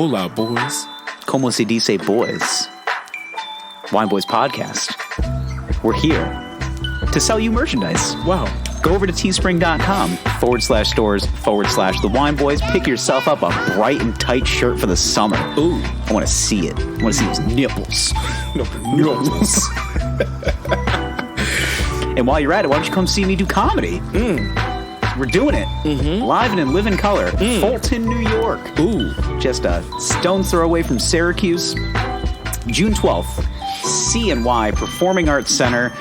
Hola, boys. Como se dice, boys? Wine Boys Podcast. We're here to sell you merchandise. Wow. Go over to teespring.com/stores/The Wine Boys. Pick yourself up a bright and tight shirt for the summer. Ooh. I want to see it. I want to see his nipples. Nipples. And while you're at it, why don't you come see me do comedy? We're doing it. Live and in living color. Fulton, New York. Ooh. Just a stone's throw away from Syracuse. June 12th. CNY Performing Arts Center.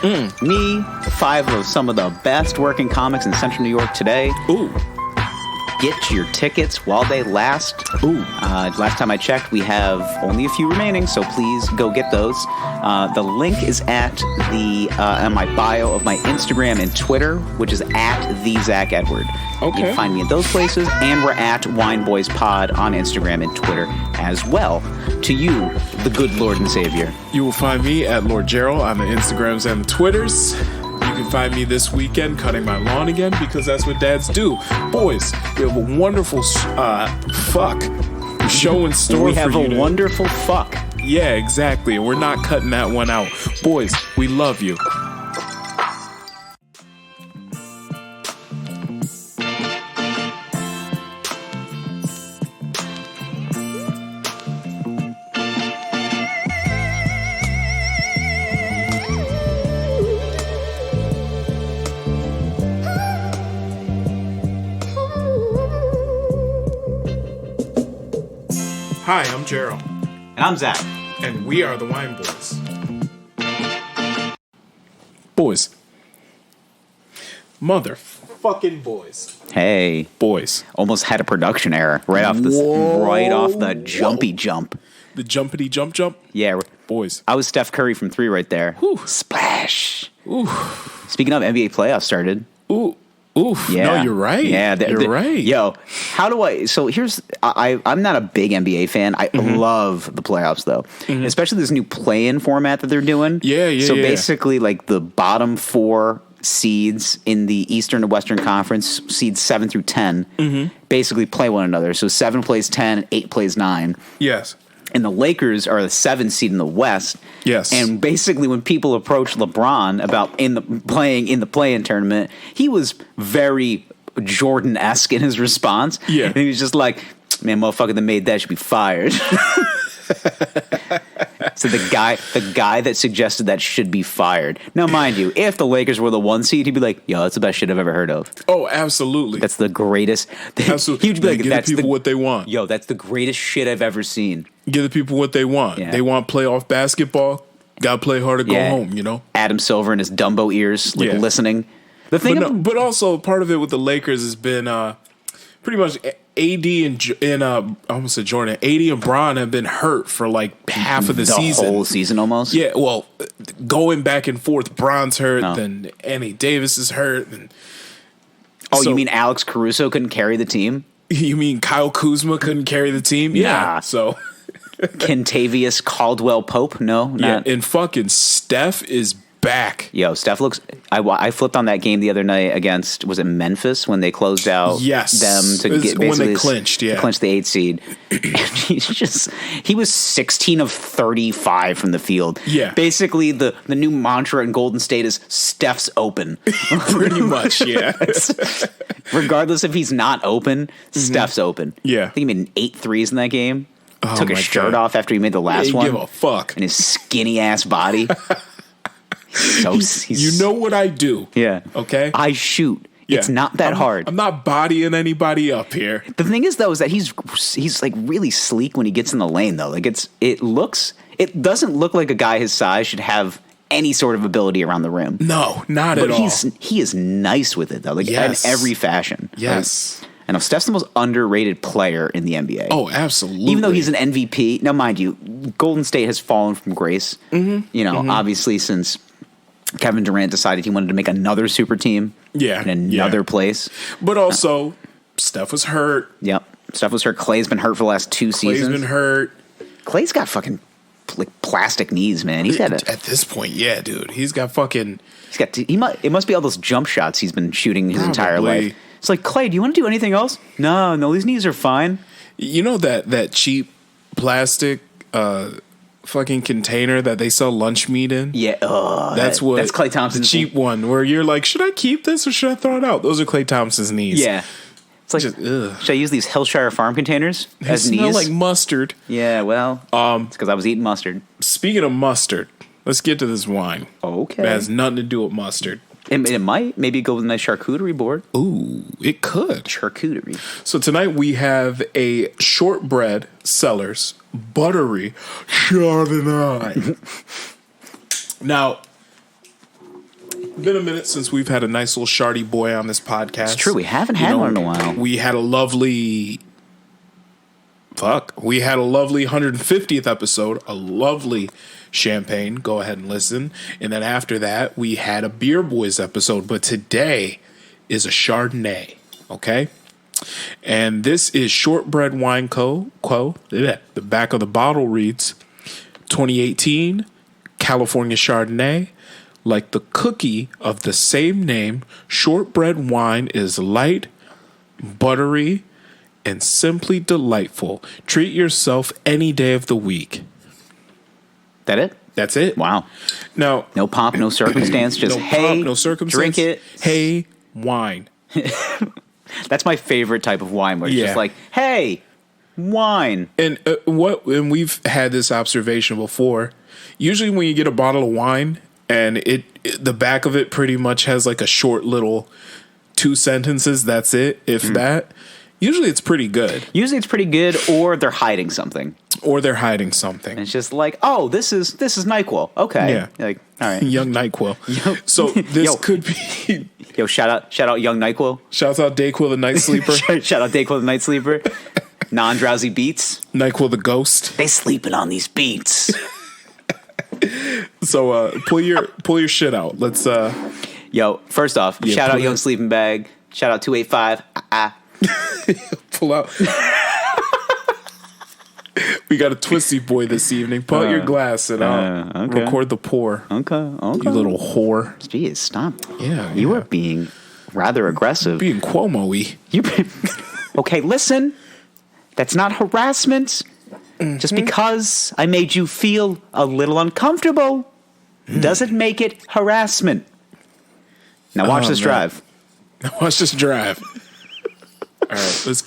Me, 5 of some of the best working comics in Central New York today. Ooh. Get your tickets while they last. Ooh. Last time I checked, we have only a few remaining, so please go get those. The link is at on my bio of my Instagram and Twitter, which is at the Zach Edward. Okay. You can find me in those places, and we're at Wine Boys Pod on Instagram and Twitter as well. To you, the good Lord and Savior. You will find me at Lord Gerald on the Instagrams and the Twitters. You can find me this weekend cutting my lawn again because that's what dads do. Boys, we have a wonderful show in store for you. We have a wonderful fuck. Yeah, exactly. And we're not cutting that one out. Boys, we love you. Hi, I'm Gerald. And I'm Zach. And we are the Wine Boys. Boys. Motherfucking boys. Hey. Boys. Almost had a production error right off the jumpy jump. The jumpity jump? Yeah. Boys. I was Steph Curry from 3 right there. Whew. Splash. Ooh. Speaking of, NBA playoffs started. Ooh. Oof. Yeah. No, you're right. Yeah, you're right. Yo, how do I? So here's, I'm not a big NBA fan. I love the playoffs though, especially this new play-in format that they're doing. Yeah. So basically, like the bottom 4 seeds in the Eastern and Western Conference, seeds 7 through 10, basically play one another. So 7 plays 10, 8 plays 9. Yes. And the Lakers are the 7th seed in the West. Yes. And basically, when people approach LeBron about playing in the play-in tournament, he was very Jordan-esque in his response. Yeah. And he was just like, "Man, motherfucker that made that should be fired." So the guy that suggested that should be fired. Now, mind you, if the Lakers were the 1 seed, he'd be like, "Yo, that's the best shit I've ever heard of." Oh, absolutely. That's the greatest. Absolutely. He'd be like, give "That's the people what they want." Yo, that's the greatest shit I've ever seen. Give the people what they want. Yeah. They want playoff basketball. Gotta play hard to go home, you know? Adam Silver and his Dumbo ears, listening. The thing, but also part of it with the Lakers has been pretty much AD and I almost said Jordan. AD and Bron have been hurt for like half of the season. The whole season almost? Yeah, well, going back and forth. Bron's hurt, then Anthony Davis is hurt. You mean Alex Caruso couldn't carry the team? You mean Kyle Kuzma couldn't carry the team? Yeah, so... Kentavious Caldwell Pope? No, not. Yeah, and fucking Steph is back. Yo, Steph looks. I flipped on that game the other night against, was it Memphis when they closed out? Yes, them to get when they clinched. Yeah, clinched the 8th seed. And he was 16 of 35 from the field. Yeah, basically the new mantra in Golden State is Steph's open. Pretty much. Yeah, regardless if he's not open, Steph's open. Yeah, I think he made 8 threes in that game. Took his shirt off after he made the last one. Give a fuck. And his skinny ass body. You know what I do? Yeah. Okay. I shoot. Yeah. It's not that hard. I'm not bodying anybody up here. The thing is, though, is that he's like really sleek when he gets in the lane, though. Like it doesn't look like a guy his size should have any sort of ability around the rim. No, not at all. But he is nice with it, though. Like in every fashion. Yes. Like, I know Steph's the most underrated player in the NBA. Oh, absolutely. Even though he's an MVP. Now, mind you, Golden State has fallen from grace. Obviously, since Kevin Durant decided he wanted to make another super team in another place. But also, Steph was hurt. Yep. Steph was hurt. Clay's been hurt for the last 2 seasons. Clay's been hurt. Clay's got fucking like plastic knees, man. He's got at this point, yeah, dude. He's got fucking... It must be all those jump shots he's been shooting his entire life. It's like, Clay, do you want to do anything else? No, these knees are fine. You know that cheap plastic fucking container that they sell lunch meat in. Yeah, that's Klay Thompson's the cheap one where you're like, should I keep this or should I throw it out? Those are Klay Thompson's knees. Yeah. It's like, should I use these Hillshire Farm containers as smell knees? like mustard. Yeah, well, it's because I was eating mustard. Speaking of mustard, let's get to this wine. Okay. It has nothing to do with mustard. It might. Maybe go with a nice charcuterie board. Ooh, it could. Charcuterie. So tonight we have a Shortbread Cellars Buttery Chardonnay. Now, been a minute since we've had a nice little shardy boy on this podcast. It's true. We haven't had one in a while. We had a lovely 150th episode, a lovely champagne. Go ahead and listen. And then after that, we had a Beer Boys episode. But today is a Chardonnay. Okay? And this is Shortbread Wine Co. The back of the bottle reads 2018 California Chardonnay. Like the cookie of the same name, Shortbread wine is light, buttery, and simply delightful. Treat yourself any day of the week. That it? That's it. Wow. Now, no pomp, no circumstance. Just no circumstance. Drink it. Hey, wine. That's my favorite type of wine, where it's just like, hey, wine. And and we've had this observation before. Usually, when you get a bottle of wine, and the back of it pretty much has like a short little 2 sentences. That's it, if that. Usually it's pretty good. Or they're hiding something. And it's just like, oh, this is NyQuil. Okay. Yeah. Like, all right. Young NyQuil. So this could be. Yo, shout out Young NyQuil. Shouts out Dayquil the Night Sleeper. Shout out Dayquil the Night Sleeper. Non-drowsy beats. NyQuil the Ghost. They sleeping on these beats. So pull your shit out. Let's Yo, first off, shout out Young Sleeping Bag. Shout out 285. Pull out. We got a twisty boy this evening. Pull out your glass and record the pour. Okay. You little whore. Jeez, stop. Yeah. You are being rather aggressive. Being Cuomo-y. Okay, listen. That's not harassment. Mm-hmm. Just because I made you feel a little uncomfortable doesn't make it harassment. Now watch this drive. Watch this drive. All right, let's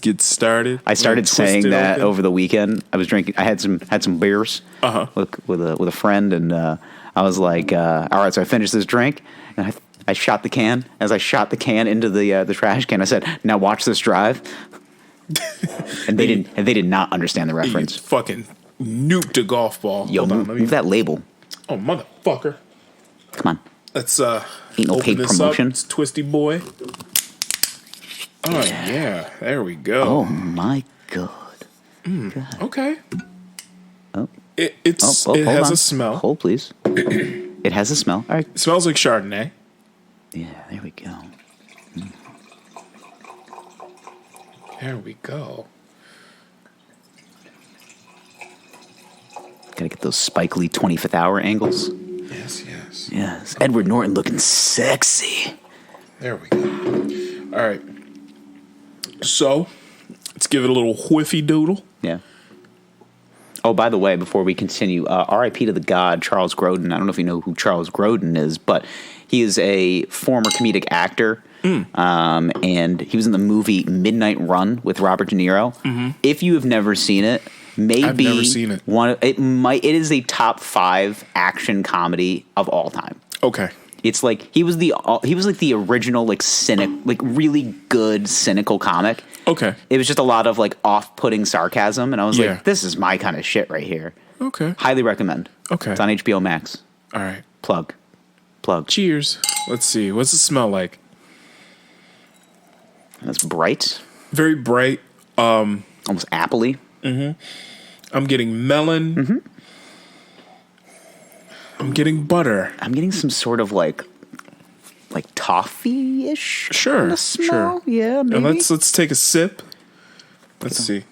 get started. I started saying that over the weekend. I was drinking. I had some beers with a friend, and I was like, all right. So I finished this drink, and I shot the can. As I shot the can into the trash can, I said, "Now watch this drive." And they did not understand the reference. You fucking nuked a golf ball. Yo, move that label. Oh, motherfucker! Come on. Let's ain't no paid promotion. It's Twisty Boy. Oh yeah, there we go. Oh my god. God. Okay. Oh. It has a smell. Hold please. It has a smell. All right. It smells like Chardonnay. Yeah, there we go. There we go. Gotta get those Spike Lee 25th hour angles. Yes. Edward Norton looking sexy. There we go. All right. So, let's give it a little whiffy doodle. Yeah. Oh, by the way, before we continue, R.I.P. to the god Charles Grodin. I don't know if you know who Charles Grodin is, but he is a former comedic actor. And he was in the movie Midnight Run with Robert De Niro. Mm-hmm. If you have never seen it, maybe I've never seen it. It is a top 5 action comedy of all time. Okay. It's like he was like the original really good cynical comic. Okay. It was just a lot of like off-putting sarcasm, and I was like, this is my kind of shit right here. Okay. Highly recommend. Okay. It's on HBO Max. All right. Plug. Cheers. Let's see. What's it smell like? That's bright. Very bright. Almost appley. Mm-hmm. I'm getting melon. Mm-hmm. I'm getting butter. I'm getting some sort of like toffee-ish. Sure. Yeah, maybe. And let's take a sip. Let's see.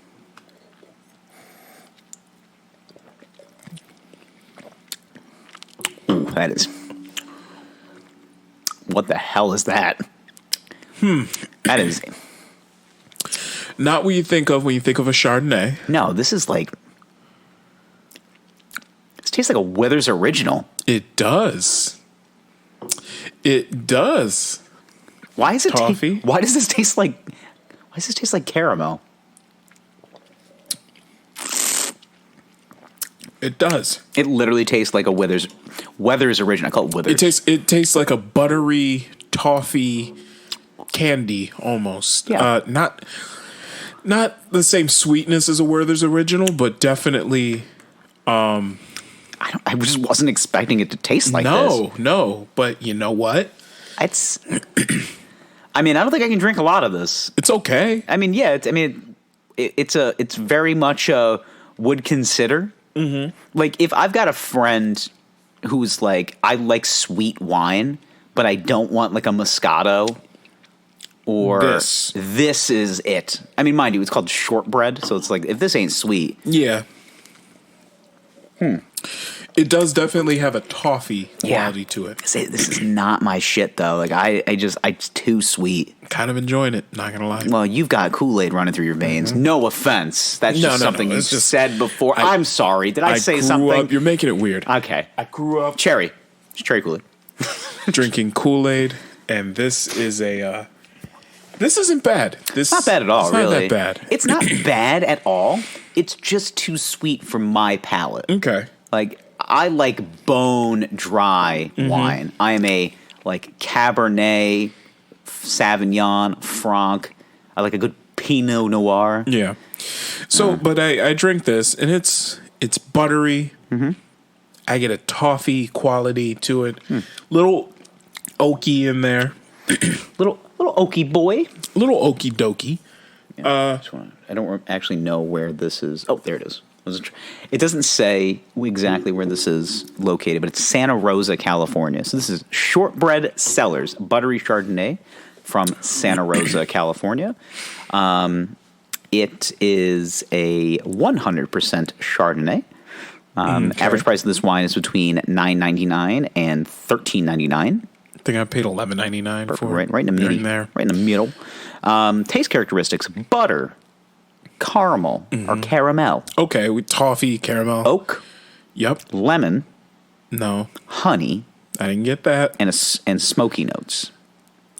Ooh, that is. What the hell is that? That is. Not what you think of when you think of a Chardonnay. No, this is like... This tastes like a Withers original. It does. It does. Why is it Toffee? Why does this taste like... Why does this taste like caramel? It does. It literally tastes like a Weathers original. I call it Withers. It tastes like a buttery toffee candy almost. Yeah. Not the same sweetness as a Werther's original, but definitely. I just wasn't expecting it to taste like this. No. But you know what? It's. I mean, I don't think I can drink a lot of this. It's okay. I mean, yeah. It's very much a would consider. Mm-hmm. Like if I've got a friend who's like, I like sweet wine, but I don't want like a Moscato. Or this is it. I mean, mind you, it's called Shortbread, so it's like if this ain't sweet. Yeah. It does definitely have a toffee quality to it. This is not my shit though. Like it's too sweet. Kind of enjoying it, not gonna lie. Well, you've got Kool-Aid running through your veins. Mm-hmm. No offense. That's just something you said before. I'm sorry. Did I say something? Up, you're making it weird. Okay. I grew up cherry. It's cherry Kool-Aid. drinking Kool-Aid, and this is a this isn't bad. This not bad at all, really. Not that bad. It's not bad at all. It's just too sweet for my palate. Okay. Like I like bone dry wine. I am a like Cabernet, Sauvignon, Franc. I like a good Pinot Noir. Yeah. So, but I drink this, and it's buttery. Mm-hmm. I get a toffee quality to it. Little oaky in there. little oaky boy. Little oaky dokie. Yeah, I don't actually know where this is. Oh, there it is. It doesn't say exactly where this is located, but it's Santa Rosa, California. So this is Shortbread Cellars, Buttery Chardonnay from Santa Rosa, California. It is a 100% Chardonnay. Okay. Average price of this wine is between $9.99 and $13.99. I think I paid $11.99 for right in the middle. There. Right in the middle. Taste characteristics: butter, caramel or caramel. Okay, with toffee, caramel, oak. Yep. Lemon. No. Honey. I didn't get that. And smoky notes.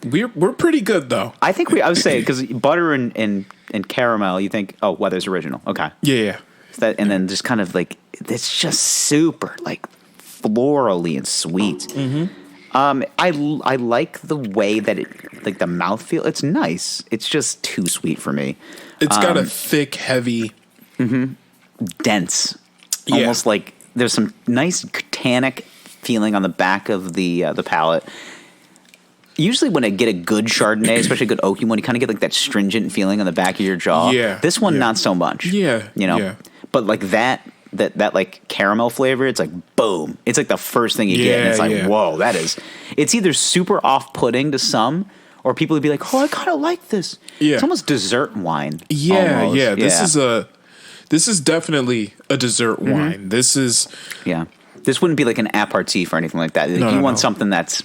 We're pretty good though. I think I would say because butter and caramel, you think Weathers original. Okay. Yeah. And then just kind of like it's just super like florally and sweet. Mm-hmm. I like the way that it like the mouthfeel. It's nice. It's just too sweet for me. It's got a thick, heavy, dense, almost like there's some nice tannic feeling on the back of the palate. Usually when I get a good Chardonnay, especially a good oaky one, you kind of get like that stringent feeling on the back of your jaw. Yeah. This one, not so much. Yeah. You know? Yeah. But like that like caramel flavor, it's like boom. It's like the first thing you get. And it's like, whoa, that is. It's either super off-putting to some, or people would be like, oh, I kind of like this. Yeah. It's almost dessert wine. Yeah, almost. yeah. This is definitely a dessert wine. This is. Yeah. This wouldn't be like an aperitif or anything like that. You want something that's.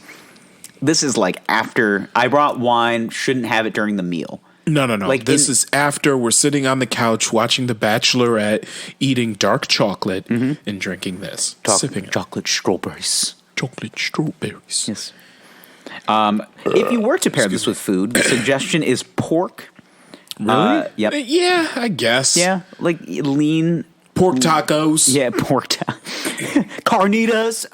This is like after I brought wine, shouldn't have it during the meal. No. Like this is after we're sitting on the couch watching The Bachelorette, eating dark chocolate and drinking this. Sipping chocolate strawberries. Chocolate strawberries. Yes. If you were to pair this with food, the suggestion is pork. Really? Yep. Yeah, I guess. Yeah, like lean. Pork tacos. Yeah, pork tacos. Carnitas.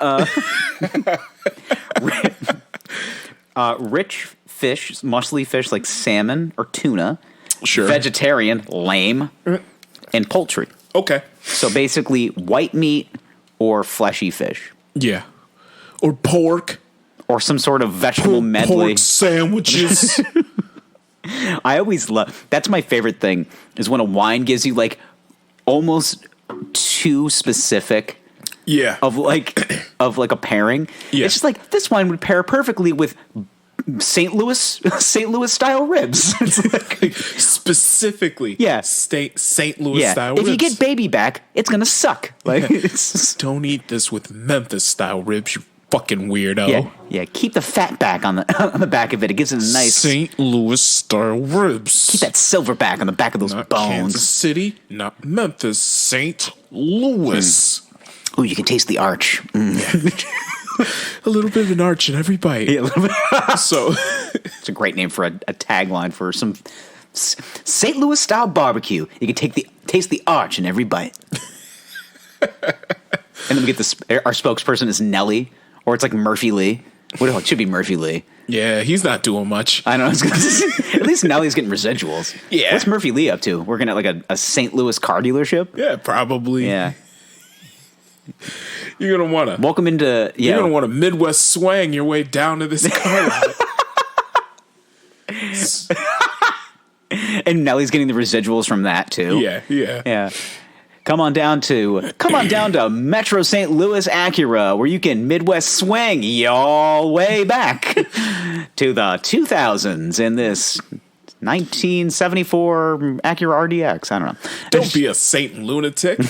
Rich fish, muscly fish like salmon or tuna. Sure. Vegetarian, lame. And poultry. Okay. So basically white meat or fleshy fish. Yeah. Or pork. Or some sort of vegetable medley. Pork sandwiches. I always love... That's my favorite thing, is when a wine gives you like almost too specific... Yeah. Of like a pairing. Yeah. It's just like this wine would pair perfectly with St. Louis style ribs. It's like, specifically. Yeah. St. Louis style ribs. If you get baby back, it's gonna suck. Like it's don't eat this with Memphis style ribs, you fucking weirdo. Yeah. Keep the fat back on the back of it. It gives it a nice St. Louis style ribs. Keep that silver back on the back of those Not bones. Kansas City, not Memphis, St. Louis. Ooh, you can taste the arch. A little bit of an arch in every bite. Yeah, a little bit. So It's a great name for a tagline for some St. Louis style barbecue. You can taste the arch in every bite. And then we get our spokesperson is Nelly, or it's like Murphy Lee. It should be Murphy Lee. yeah, he's not doing much. I know. At least Nelly's getting residuals. Yeah. What's Murphy Lee up to? Working at like a St. Louis car dealership? Yeah, probably. Yeah. You're gonna wanna Welcome into You're gonna want to Midwest swang your way down to this car lot. And Nelly's getting the residuals from that too. Yeah. Come on down to Metro St. Louis Acura, where you can Midwest swing y'all way back to the 2000s in this 1974 Acura RDX. I don't know. Don't be a Saint lunatic.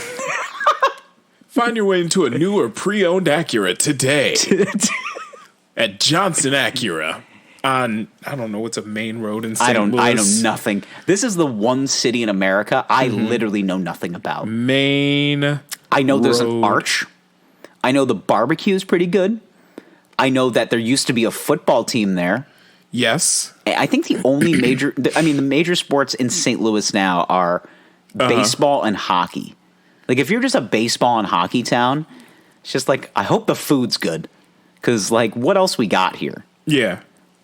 Find your way into a new or pre-owned Acura today at Johnson Acura on, I don't know, what's a main road in St. Louis? I know nothing. This is the one city in America I literally know nothing about. Main I know there's an road. arch. I know the barbecue is pretty good. I know that there used to be a football team there. Yes. I think the only the major sports in St. Louis now are baseball and hockey. Like, if you're just a baseball and hockey town, it's just like, I hope the food's good. Because, like, what else we got here? Yeah.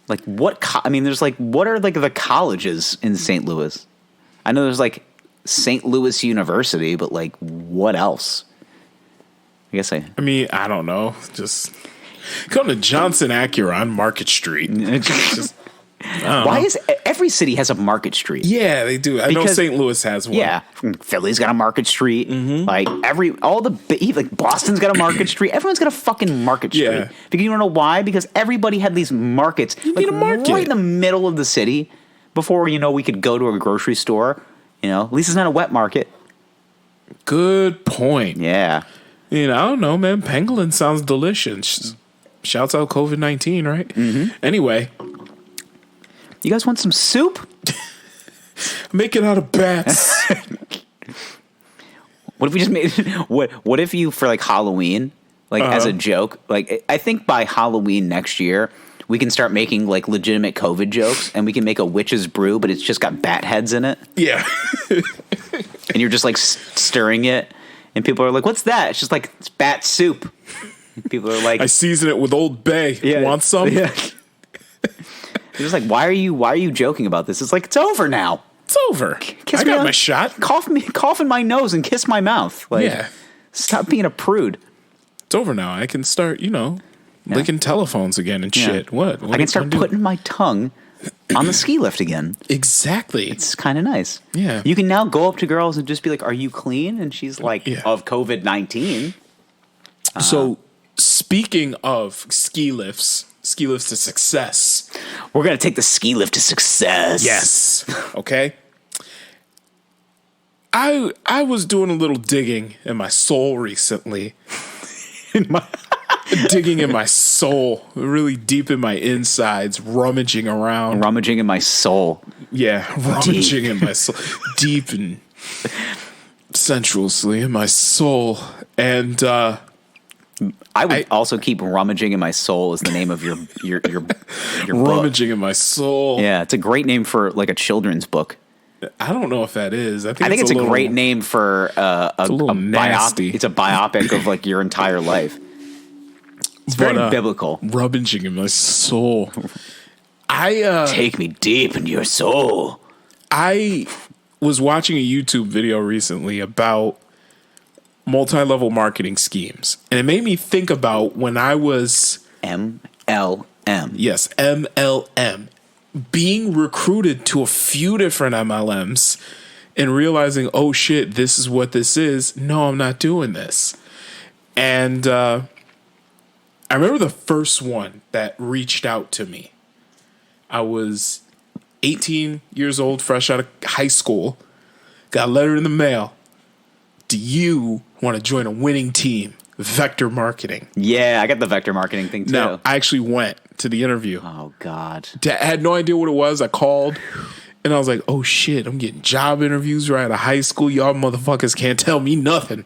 Like, what are, like, the colleges in St. Louis? I know there's, like, St. Louis University, but, like, what else? I mean, I don't know. Just come to Johnson Acura on Market Street. Just, Why is every city has a Market Street? yeah, they do. I know St. Louis has one. Yeah, Philly's got a Market Street. Like Boston's got a Market Street. Everyone's got a fucking Market Street. Yeah. Because you don't know why? Because everybody had these markets. need a market. Right in the middle of the city before we could go to a grocery store. At least it's not a wet market. Good point. Yeah. I don't know, man. Pangolin sounds delicious. Shouts out COVID-19, right? Mm-hmm. Anyway. You guys want some soup? Make it out of bats. What if we just made what if you, for like Halloween, like as a joke, like I think by Halloween next year we can start making like legitimate COVID jokes, and we can make a witch's brew, but it's just got bat heads in it. Yeah. And you're just like stirring it, and people are like, "What's that?" It's just like, it's bat soup. People are like, I season it with Old Bay. Yeah, Want some? Yeah. You're just like, why are you joking about this? It's like, it's over now. It's over. Kiss I me got on- my shot. Cough in my nose and kiss my mouth. Like, Yeah. stop being a prude. It's over now. I can start, licking telephones again and Yeah. shit. What I can start putting my tongue on the ski lift again. Exactly. It's kind of nice. Yeah. You can now go up to girls and just be like, "Are you clean?" And she's like, Yeah. "Of COVID-19." So, speaking of ski lifts to success. We're gonna take the ski lift to success. Yes. Okay. I was doing a little digging in my soul recently. Digging in my soul, really deep in my insides, rummaging around. Rummaging in my soul. Yeah, rummaging in my soul. Deep and sensuously in my soul. And I would also keep rummaging in my soul as the name of your book. rummaging in my soul. Yeah, it's a great name for like a children's book. I don't know if that is. I think it's a great name for a little nasty. It's a biopic of like your entire life. It's very biblical. Rummaging in my soul. Take me deep into your soul. I was watching a YouTube video recently about multi-level marketing schemes, and it made me think about when I was MLM. Yes, MLM. Being recruited to a few different MLMs and realizing, oh shit, this is what this is. No, I'm not doing this. And I remember the first one that reached out to me. I was 18 years old, fresh out of high school. Got a letter in the mail. Do you want to join a winning team? vector marketing. Yeah, I got the vector marketing thing too. Now, I actually went to the interview. Oh, God. I had no idea what it was. I called, and I was like, oh, shit, I'm getting job interviews right out of high school. Y'all motherfuckers can't tell me nothing.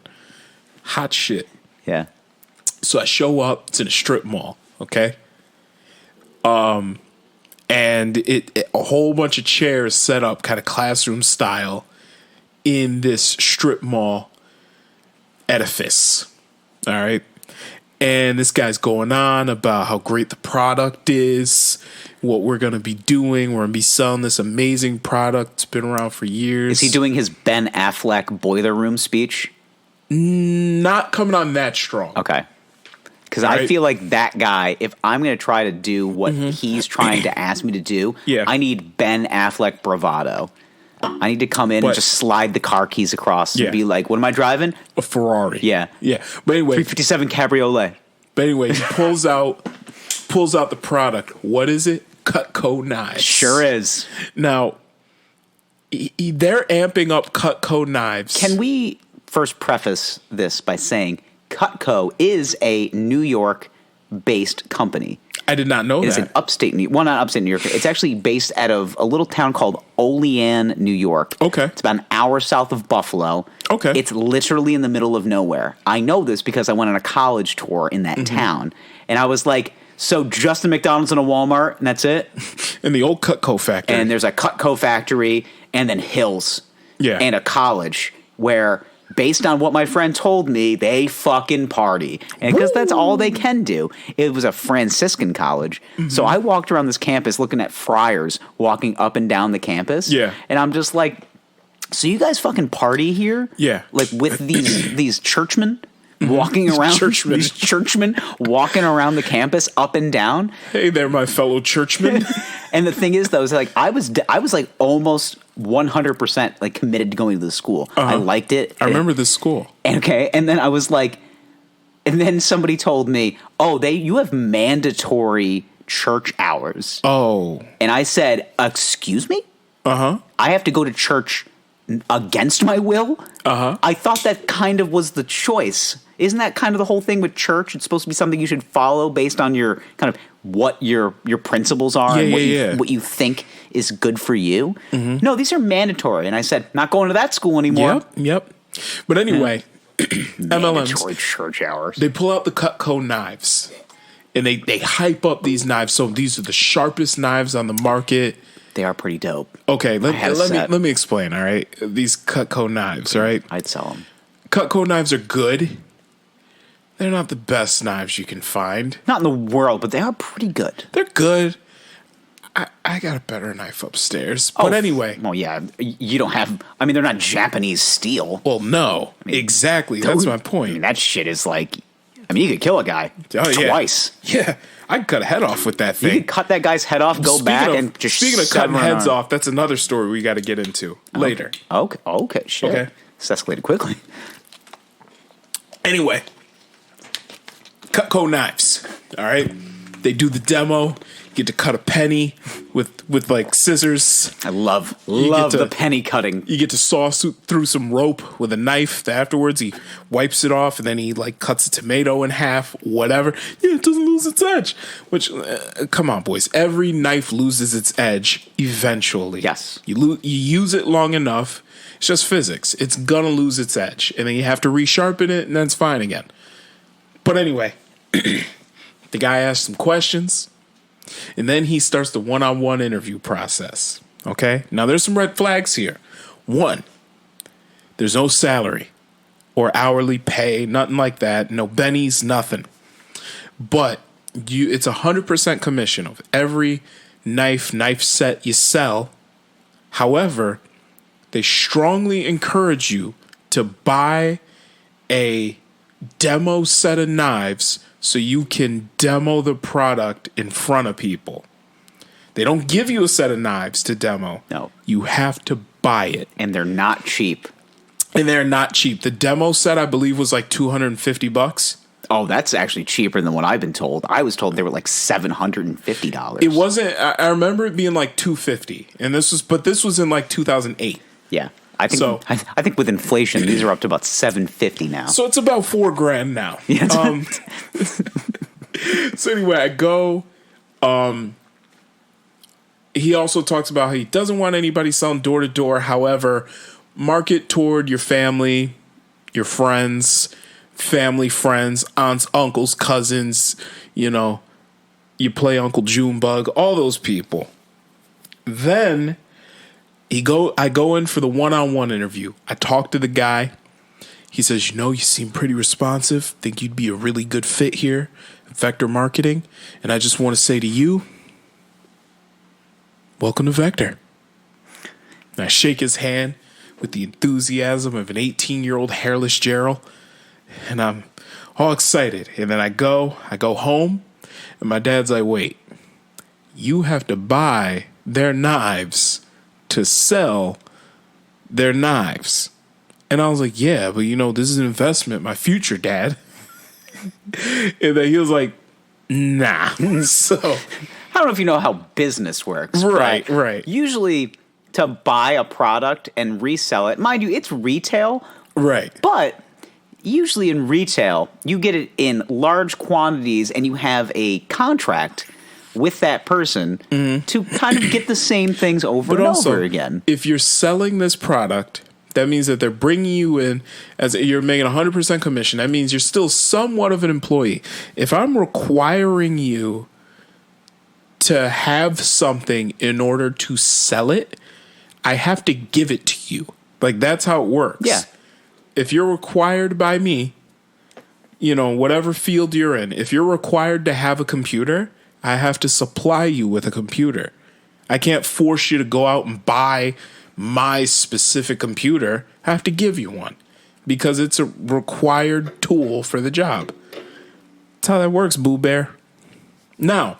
Hot shit. Yeah. So I show up to the strip mall, okay? And it a whole bunch of chairs set up kind of classroom style in this strip mall edifice. All right. And this guy's going on about how great the product is, what we're going to be doing. We're going to be selling this amazing product. It's been around for years. Is he doing his Ben Affleck boiler room speech? Not coming on that strong. Okay. Because I feel like that guy, if I'm going to try to do what he's trying to ask me to do, I need Ben Affleck bravado. I need to come in and just slide the car keys across and be like, what am I driving? A Ferrari. Yeah. Yeah. But anyway. 357 Cabriolet. But anyway, he pulls out the product. What is it? Cutco Knives. Sure is. Now, they're amping up Cutco Knives. Can we first preface this by saying Cutco is a New York-based company. I did not know that. It's an upstate New York. Well, not upstate New York. It's actually based out of a little town called Olean, New York. Okay. It's about an hour south of Buffalo. Okay. It's literally in the middle of nowhere. I know this because I went on a college tour in that town. And I was like, so just a McDonald's and a Walmart, and that's it? And the old Cutco factory. And there's a Cutco factory, and then hills. Yeah. And a college where, based on what my friend told me, they fucking party. And because that's all they can do. It was a Franciscan college. So I walked around this campus looking at friars walking up and down the campus. Yeah. And I'm just like, so you guys fucking party here? Yeah. Like with these churchmen walking around? These churchmen walking around the campus up and down? Hey there, my fellow churchmen. And the thing is, though, is like I was like almost 100% like committed to going to the school. I liked it. I remember this school. And then I was like, and then somebody told me, "Oh, you have mandatory church hours." Oh, and I said, "Excuse me? I have to go to church against my will?" I thought that kind of was the choice. Isn't that kind of the whole thing with church? It's supposed to be something you should follow based on your kind of what your principles are and what you think is good for you. No, these are mandatory. And I said, not going to that school anymore. Yep. But anyway, mandatory church hours. They pull out the Cutco knives and they hype up these knives. So these are the sharpest knives on the market. They are pretty dope. Okay, let me explain, all right? These Cutco knives, all right? I'd sell them. Cutco knives are good. They're not the best knives you can find. Not in the world, but they are pretty good. They're good. I got a better knife upstairs. But anyway. Well, yeah, you don't have... I mean, they're not Japanese steel. Well, no. I mean, exactly. That's my point. I mean, that shit is like... I mean, you could kill a guy twice. Yeah. I could cut a head off with that thing. You could cut that guy's head off, and just... Speaking of cutting heads off, that's another story we got to get into later. Okay, shit. Okay. This escalated quickly. Anyway. Cutco knives, all right? They do the demo. You get to cut a penny with like scissors. I love the penny cutting. You get to saw through some rope with a knife. Afterwards, he wipes it off, and then he like cuts a tomato in half, whatever. Yeah, it doesn't lose its edge. Which, come on, boys. Every knife loses its edge eventually. Yes. You use it long enough. It's just physics. It's gonna lose its edge, and then you have to resharpen it, and then it's fine again. But anyway, the guy asks some questions, and then he starts the one-on-one interview process. Okay? Now, there's some red flags here. One, there's no salary or hourly pay, nothing like that. No bennies, nothing. But it's 100% commission of every knife set you sell. However, they strongly encourage you to buy a demo set of knives so you can demo the product in front of people. They don't give you a set of knives to demo. No. You have to buy it. And they're not cheap. The demo set, I believe, was like $250. Oh, that's actually cheaper than what I've been told. I was told they were like $750. It wasn't. I remember it being like $250, and this was in like 2008. Yeah, I think So- I think with inflation, these are up to about $750 now. So it's about $4,000 now. Yeah, So anyway, I go. He also talks about how he doesn't want anybody selling door to door. However, market toward your family, your friends, family friends, aunts, uncles, cousins. You know, you play Uncle Junebug, all those people. Then I go in for the one-on-one interview. I talk to the guy. He says, you seem pretty responsive. Think you'd be a really good fit here at Vector Marketing. And I just want to say to you, welcome to Vector. And I shake his hand with the enthusiasm of an 18-year-old hairless Gerald. And I'm all excited. And then I go home. And my dad's like, wait, you have to buy their knives to sell their knives. And I was like, yeah, but this is an investment, my future, Dad. And then he was like, nah. So I don't know if you know how business works. Right, but right. Usually to buy a product and resell it, mind you, it's retail. Right. But usually in retail, you get it in large quantities and you have a contract with that person to kind of get the same things over and over again. If you're selling this product, that means that they're bringing you in as you're making 100% commission. That means you're still somewhat of an employee. If I'm requiring you to have something in order to sell it, I have to give it to you. Like, that's how it works. Yeah. If you're required by me, whatever field you're in, if you're required to have a computer, I have to supply you with a computer. I can't force you to go out and buy my specific computer. I have to give you one because it's a required tool for the job. That's how that works, Boo Bear. Now,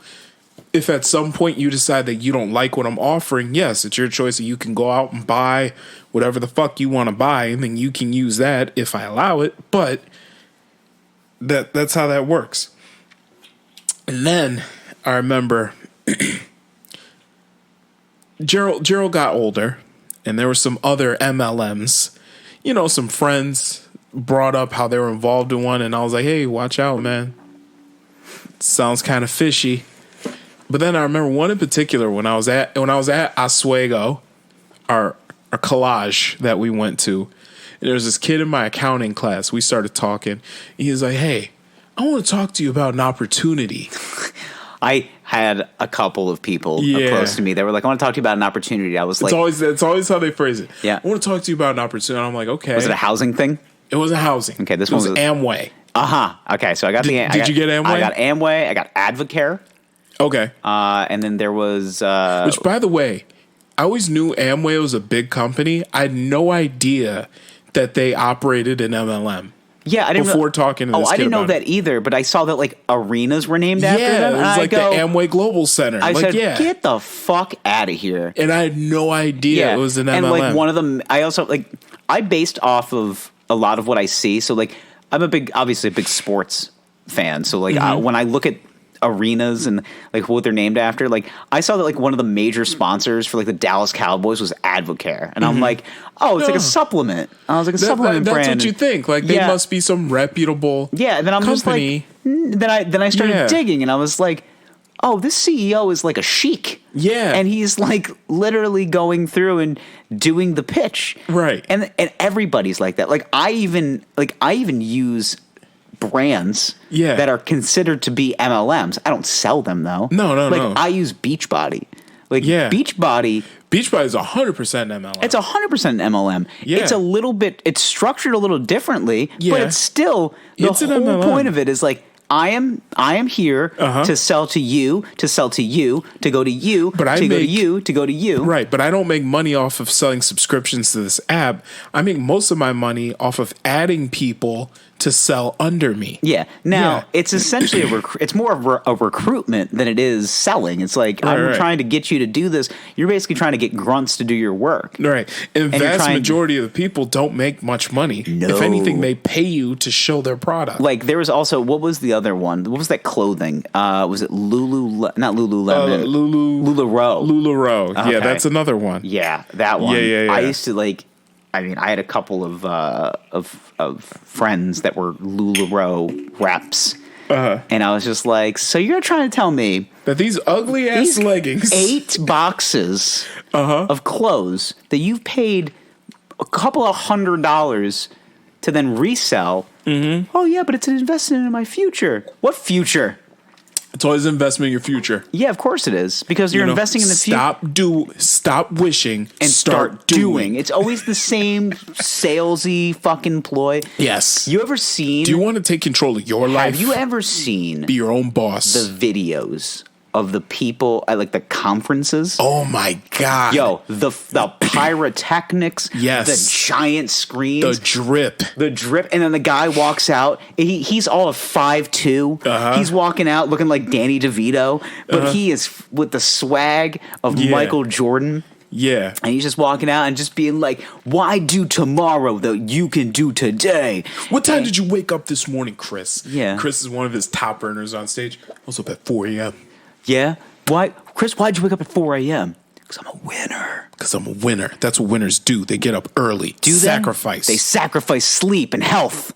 if at some point you decide that you don't like what I'm offering, yes, it's your choice that you can go out and buy whatever the fuck you want to buy, and then you can use that if I allow it. But that's how that works. And then I remember Gerald got older, and there were some other MLMs. Some friends brought up how they were involved in one, and I was like, hey, watch out, man. Sounds kind of fishy. But then I remember one in particular when I was at Oswego, our collage that we went to, and there was this kid in my accounting class. We started talking. He was like, hey, I want to talk to you about an opportunity. I had a couple of people close to me that were like, I want to talk to you about an opportunity. I was like, it's always how they phrase it. Yeah. I want to talk to you about an opportunity. I'm like, okay. Was it a housing thing? It was a housing. Okay, this it was one was Amway. Okay, so I got Did you get Amway? I got Amway. I got Advocare. Okay. And then there was which, by the way, I always knew Amway was a big company. I had no idea that they operated an MLM. Yeah, I didn't before talking to this kid I didn't know about that either, but I saw that like arenas were named after them. Yeah, it was and like the Amway Global Center. I said, yeah. get the fuck out of here. And I had no idea it was an MLM. And like one of them, I based off of a lot of what I see. So like I'm obviously a big sports fan. So like when I look at arenas and like what they're named after, like I saw that like one of the major sponsors for like the Dallas Cowboys was Advocare, and I'm like, oh, it's like a supplement. I was like, supplement that's brand. What you think. Like they must be some reputable and then I'm company. Just like, then I started digging, and I was like, oh, this CEO is like a sheik. Yeah. And he's like literally going through and doing the pitch. Right. And everybody's like that. Like I even use brands that are considered to be MLMs. I don't sell them though. No. I use Beachbody. Beachbody is 100% MLM. It's 100% MLM. Yeah. It's structured a little differently, but it's still the whole point of it is like I am here to sell to you, to sell to you, to go to you, go to you, to go to you. Right, but I don't make money off of selling subscriptions to this app. I make most of my money off of adding people to sell under me. Yeah. Now, it's essentially it's more of a recruitment than it is selling. It's like, I'm trying to get you to do this. You're basically trying to get grunts to do your work. Right. And vast majority of the people don't make much money. No. If anything, they pay you to show their product. Like, there was also, what was the other one? What was that clothing? Was it not Lululemon? LuLaRoe. LuLaRoe. LuLaRoe. Okay. Yeah, that's another one. Yeah, that one. Yeah. I used to, like, I mean, I had a couple of friends that were LuLaRoe reps, and I was just like, so you're trying to tell me that these ugly ass leggings, 8 boxes of clothes that you've paid a couple of $100 to then resell? Oh yeah, but it's an investment in my future. What future? It's always an investment in your future. Yeah, of course it is, because you're investing in the future. Stop wishing and start doing. It's always the same salesy fucking ploy. Yes. You ever seen? Do you want to take control of your life? Have you ever seen? Be your own boss. The videos of the people at like the conferences. Oh my god! Yo, the pyrotechnics. Yes. The giant screens. The drip, and then the guy walks out. He's all of 5'2". He's walking out looking like Danny DeVito, but he is with the swag of Michael Jordan. Yeah. And he's just walking out and just being like, why do tomorrow that you can do today? What time did you wake up this morning, Chris? Yeah. Chris is one of his top earners on stage. I was up at 4 a.m. Yeah? Why? Chris, why'd you wake up at 4 a.m.? Because I'm a winner. Because I'm a winner. That's what winners do. They get up early. Do sacrifice. They sacrifice sleep and health.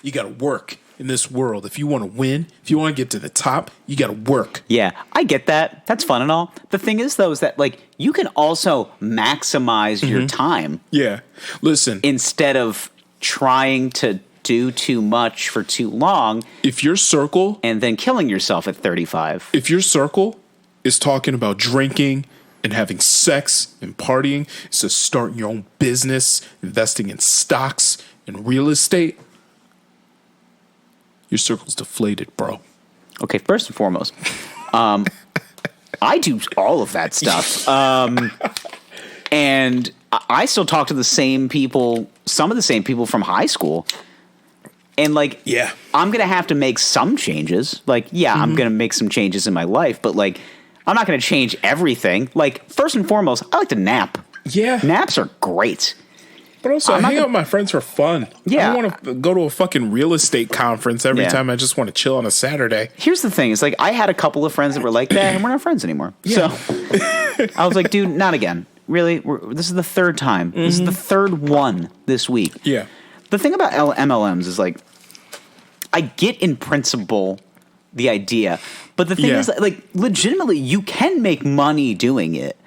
You got to work in this world. If you want to win, if you want to get to the top, you got to work. Yeah, I get that. That's fun and all. The thing is, though, is that like you can also maximize your time. Yeah. Listen. Instead of trying to do too much for too long. If your circle. And then killing yourself at 35. If your circle is talking about drinking and having sex and partying, so starting your own business, investing in stocks and real estate, your circle's deflated, bro. Okay, first and foremost, I do all of that stuff. And I still talk to the same people, some of the same people from high school. And, like, yeah, I'm going to have to make some changes. Like, yeah, I'm going to make some changes in my life, but, like, I'm not going to change everything. Like, first and foremost, I like to nap. Yeah. Naps are great. But also, I hang out with my friends for fun. Yeah. I don't want to go to a fucking real estate conference every time. I just want to chill on a Saturday. Here's the thing. It's like, I had a couple of friends that were like that, and we're not friends anymore. Yeah. So, I was like, dude, not again. Really? This is the third time. This is the third one this week. Yeah. The thing about MLMs is, like, I get in principle the idea, but the thing is, like, legitimately, you can make money doing it.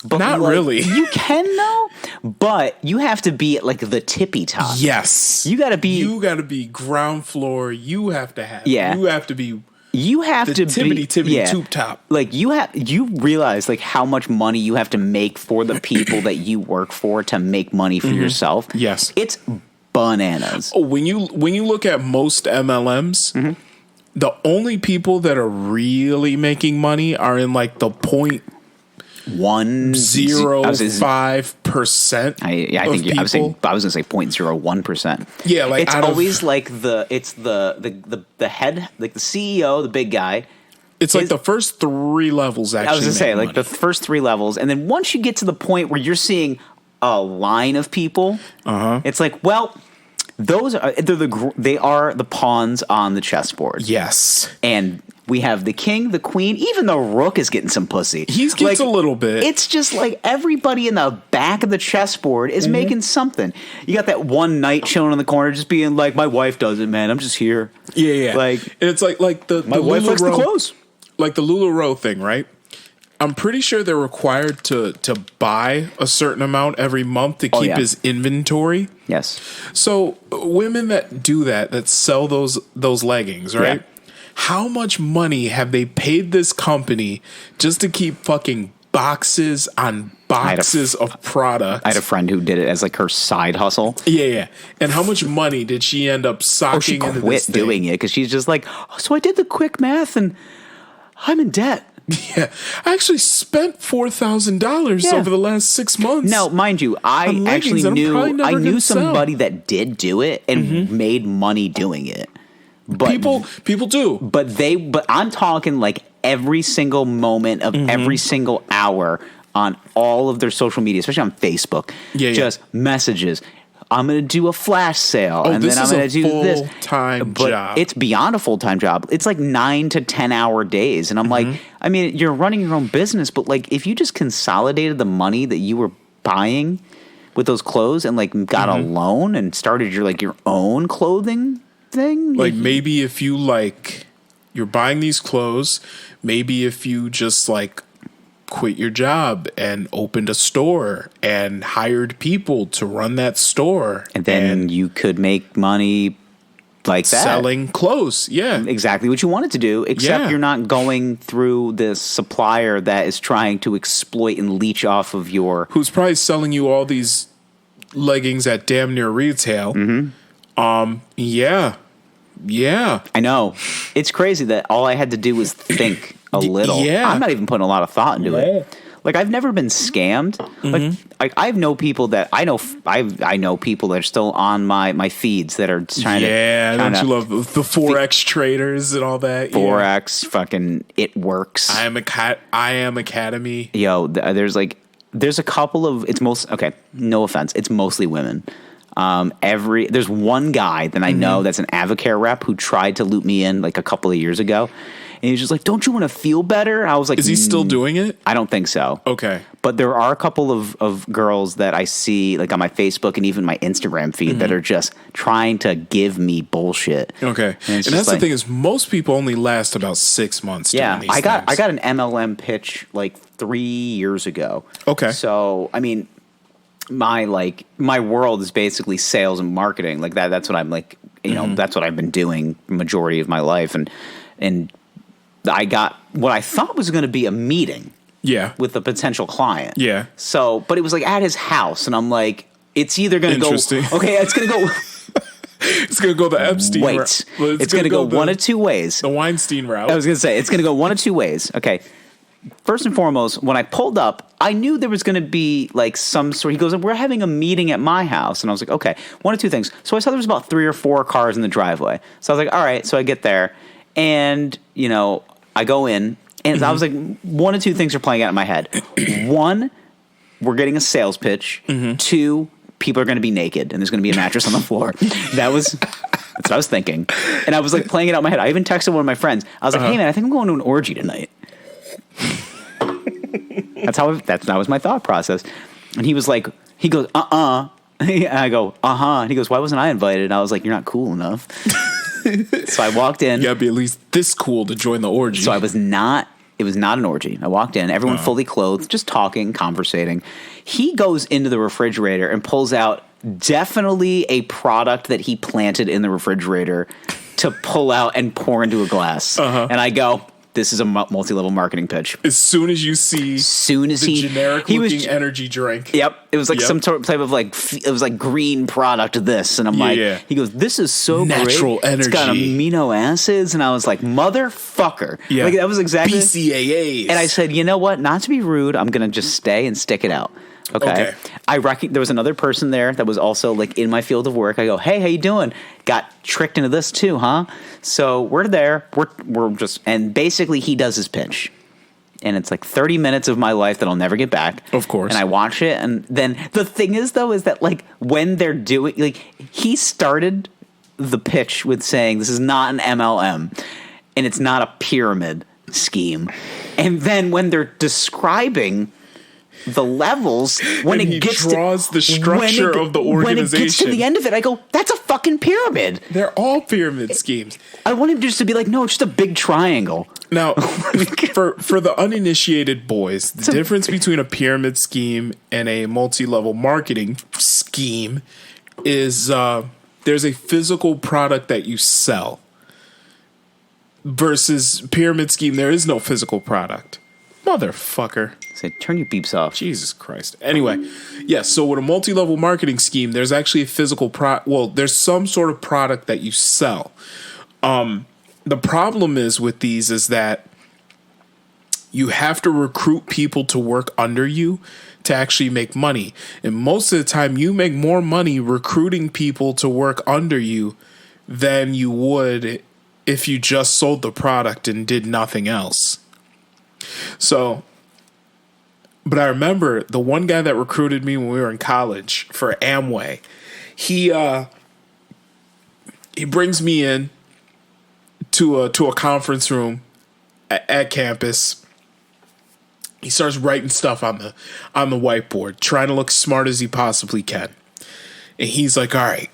But not like, really. You can, though, but you have to be at, like, the tippy top. Yes. You got to be ground floor. You have to have. Yeah. You have to be. You have to be tube top. Like you realize like how much money you have to make for the people that you work for to make money for yourself. Yes. It's bananas. Oh, when you look at most MLMs, the only people that are really making money are in like the 0.05%. I think I was going to say 0.01%. Yeah, like it's always like the head, like the CEO, the big guy. It's like the first 3 levels. Actually, I was going to say like the first 3 levels, and then once you get to the point where you're seeing a line of people, it's like, well, those are they are the pawns on the chessboard. Yes, and we have the king, the queen, even the rook is getting some pussy. He gets a little bit. It's just like everybody in the back of the chessboard is making something. You got that one knight chilling in the corner, just being like, "My wife does it, man. I'm just here." Yeah. Like, and it's like my wife likes the clothes, like the LuLaRoe thing, right? I'm pretty sure they're required to buy a certain amount every month to keep his inventory. Yes. So women that do that sell those leggings, right? Yeah. How much money have they paid this company just to keep fucking boxes on boxes of products? I had a friend who did it as like her side hustle. Yeah. And how much money did she end up socking into this thing? She quit doing it because she's just like, oh, so I did the quick math and I'm in debt. Yeah, I actually spent $4,000 over the last 6 months. Now, mind you, I knew somebody that did do it and made money doing it. But people do. But I'm talking like every single moment of every single hour on all of their social media, especially on Facebook. Just messages. I'm going to do a flash sale, and then I'm going to do this. Full-time job. It's beyond a full-time job. It's like 9 to 10 hour days, and I'm like, I mean, you're running your own business, but like if you just consolidated the money that you were buying with those clothes and like got a loan and started your own clothing thing? Like maybe if you you're buying these clothes, maybe if you just like quit your job and opened a store and hired people to run that store, and then you could make money like that, selling clothes. Yeah, exactly what you wanted to do, except you're not going through this supplier that is trying to exploit and leech off of who's probably selling you all these leggings at damn near retail. Yeah, I know. It's crazy that all I had to do was think a little. Yeah. I'm not even putting a lot of thought into it. Like, I've never been scammed. Like, I know people that I know people that are still on my feeds that are trying to. Yeah, don't you love the Forex traders and all that? Forex, fucking it works. I am Academy. Yo, there's a couple of no offense, it's mostly women. There's one guy that I know that's an Avocare rep who tried to loop me in like a couple of years ago. And he was just like, don't you want to feel better? I was like, is he still doing it? I don't think so. Okay. But there are a couple of girls that I see like on my Facebook and even my Instagram feed that are just trying to give me bullshit. Okay. And that's the thing is most people only last about 6 months. Yeah. Doing these things. I got an MLM pitch like 3 years ago. Okay. So, I mean, my world is basically sales and marketing. Like that's what I'm like, that's what I've been doing majority of my life. And I got what I thought was going to be a meeting with a potential client. Yeah. So, but it was like at his house and I'm like, it's either going to go, okay, it's going to go, it's going to go the Epstein route. It's going to go one of two ways. The Weinstein route. I was going to say, it's going to go one of two ways. Okay. First and foremost, when I pulled up, I knew there was going to be like some sort. He goes, we're having a meeting at my house. And I was like, okay, one of two things. So I saw there was about 3 or 4 cars in the driveway. So I was like, all right. So I get there and, I go in and I was like, one of two things are playing out in my head. One, we're getting a sales pitch. 2, people are going to be naked and there's going to be a mattress on the floor. That's what I was thinking. And I was like playing it out in my head. I even texted one of my friends. I was like, hey man, I think I'm going to an orgy tonight. That was my thought process. And he was like, he goes, and I go, and he goes, why wasn't I invited? And I was like, you're not cool enough. So I walked in. You gotta be at least this cool to join the orgy. So it was not an orgy. I walked in, everyone fully clothed, just talking, conversating. He goes into the refrigerator and pulls out definitely a product that he planted in the refrigerator to pull out and pour into a glass. And I go, this is a multi-level marketing pitch. As soon as you see the generic-looking energy drink. Yep. It was like some type of like, it was like green product this. And I'm he goes, this is so natural great. Energy. It's got amino acids. And I was like, motherfucker. Yeah. Like that was exactly. BCAAs. And I said, you know what? Not to be rude, I'm going to just stay and stick it out. Okay. There was another person there that was also like in my field of work. I go, hey, how you doing? Got tricked into this too, huh? So we're there. We're just, and basically he does his pitch. And it's like 30 minutes of my life that I'll never get back. Of course. And I watch it. And then the thing is though, is that like when they're doing, like he started the pitch with saying, this is not an MLM and it's not a pyramid scheme. And then when they're describing the levels, when and it gets draws the structure of the organization. When it gets to the end of it, I go, that's a fucking pyramid. They're all pyramid schemes. I want him just to be like, no, it's just a big triangle. Now, for the uninitiated boys, the difference between a pyramid scheme and a multi-level marketing scheme is there's a physical product that you sell versus pyramid scheme. There is no physical product. Motherfucker. Say, turn your beeps off. Jesus Christ. Anyway, yes, so with a multi-level marketing scheme, there's actually a physical there's some sort of product that you sell. The problem is with these is that you have to recruit people to work under you to actually make money. And most of the time you make more money recruiting people to work under you than you would if you just sold the product and did nothing else. So, but I remember the one guy that recruited me when we were in college for Amway. He brings me in to a conference room at campus. He starts writing stuff on the whiteboard, trying to look smart as he possibly can. And he's like, all right,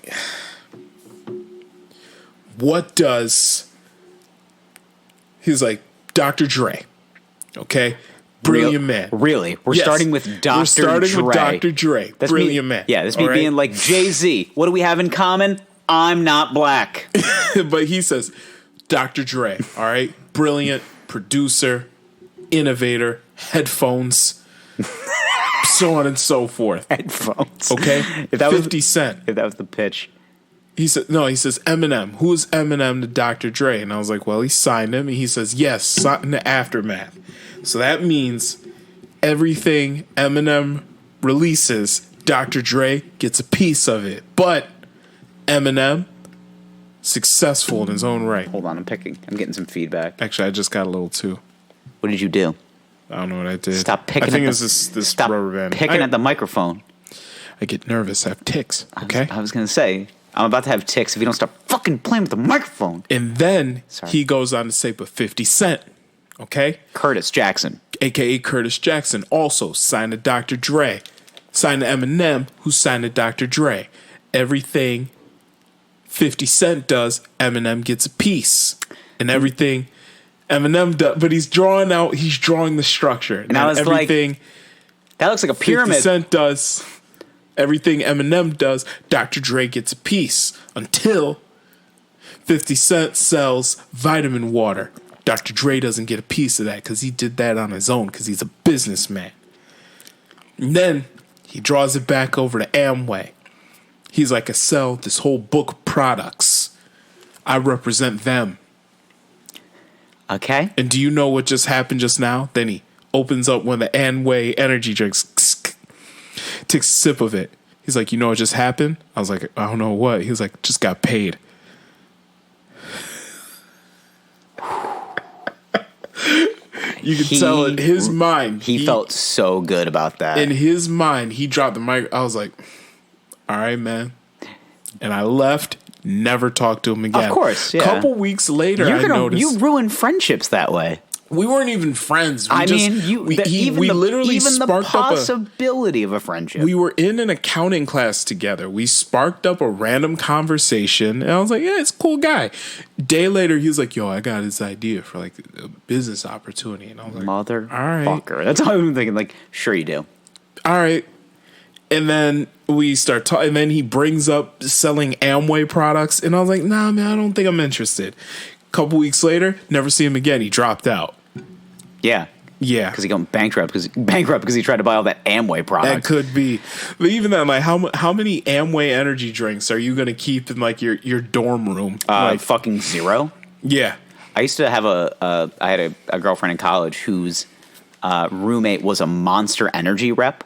what does... He's like, Dr. Dre, okay? Brilliant man. Really? We're starting with Dr. Dre. We're starting with Dr. Dre. That's Brilliant me, man. Yeah, that's me being like, Jay-Z, what do we have in common? I'm not black. But he says, Dr. Dre, all right? Brilliant producer, innovator, headphones, so on and so forth. Headphones. Okay? If that 50 Cent. If that was the pitch. He says Eminem. Who is Eminem to Dr. Dre? And I was like, well, he signed him. And he says, yes, signed the Aftermath. So that means everything Eminem releases, Dr. Dre gets a piece of it. But Eminem, successful in his own right. Hold on, I'm getting some feedback. Actually, I just got a little too. What did you do? I don't know what I did. Stop picking. I think it's this rubber band. Picking at the microphone. I get nervous. I have tics. Okay. I was gonna say I'm about to have tics if you don't stop fucking playing with the microphone. And then he goes on to say, but 50 Cent, okay? Curtis Jackson, a.k.a. Curtis Jackson, also signed to Dr. Dre. Signed to Eminem, who signed to Dr. Dre. Everything 50 Cent does, Eminem gets a piece. And everything Eminem does, but he's drawing the structure. And I was everything like, that looks like a pyramid. 50 Cent does... Everything Eminem does, Dr. Dre gets a piece until 50 Cent sells vitamin water. Dr. Dre doesn't get a piece of that because he did that on his own because he's a businessman. And then he draws it back over to Amway. He's like, I sell this whole book of products. I represent them. Okay. And do you know what just happened just now? Then he opens up one of the Amway energy drinks. Takes a sip of it. He's like, you know what just happened? I was like, I don't know what. He was like, just got paid. You can tell in his mind. He felt so good about that. In his mind, he dropped the mic. I was like, all right, man. And I left, never talked to him again. Of course, yeah. A couple weeks later, I noticed. You ruin friendships that way. We weren't even friends. We literally sparked the possibility of a friendship. We were in an accounting class together. We sparked up a random conversation, and I was like, "Yeah, it's a cool guy." Day later, he was like, "Yo, I got this idea for like a business opportunity," and I was like, "Motherfucker!" Right. That's how I'm thinking. Like, sure you do. All right. And then we start talking, and then he brings up selling Amway products, and I was like, "Nah, man, I don't think I'm interested." Couple weeks later, never see him again. He dropped out. Yeah. Because he went bankrupt because he tried to buy all that Amway product. That could be. But even then, like, how many Amway energy drinks are you going to keep in like your dorm room? Fucking zero. Yeah. I used to have I had a girlfriend in college whose roommate was a Monster Energy rep.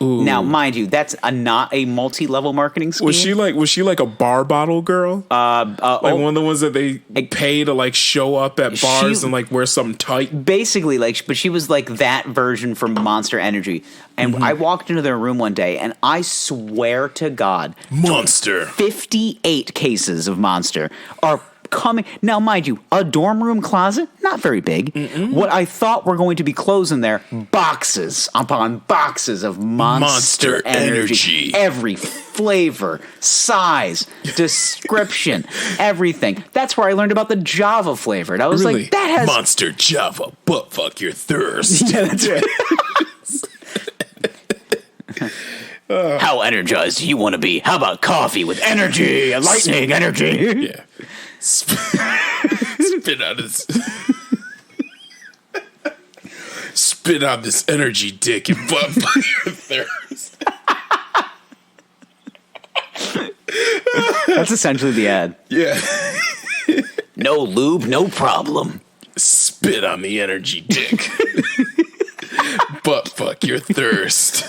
Ooh. Now, mind you, that's not a multi-level marketing scheme. Was she like a bar bottle girl? One of the ones that they pay to like show up at bars and like wear something tight. Basically, but she was like that version from Monster Energy. And I walked into their room one day, and I swear to God, Monster, 58 cases of Monster are coming. Now, mind you, a dorm room closet, not very big. Mm-mm. What I thought were going to be clothes in there, boxes upon boxes of Monster Energy. Every flavor, size, description, everything. That's where I learned about the Java flavor. And I was like, that has... Monster Java, butt fuck your thirst. Yeah, that's right. How energized do you want to be? How about coffee with energy, lightning energy? Yeah. Spit on this energy dick and butt fuck your thirst. That's essentially the ad. Yeah. No lube, no problem. Spit on the energy dick. Butt fuck your thirst.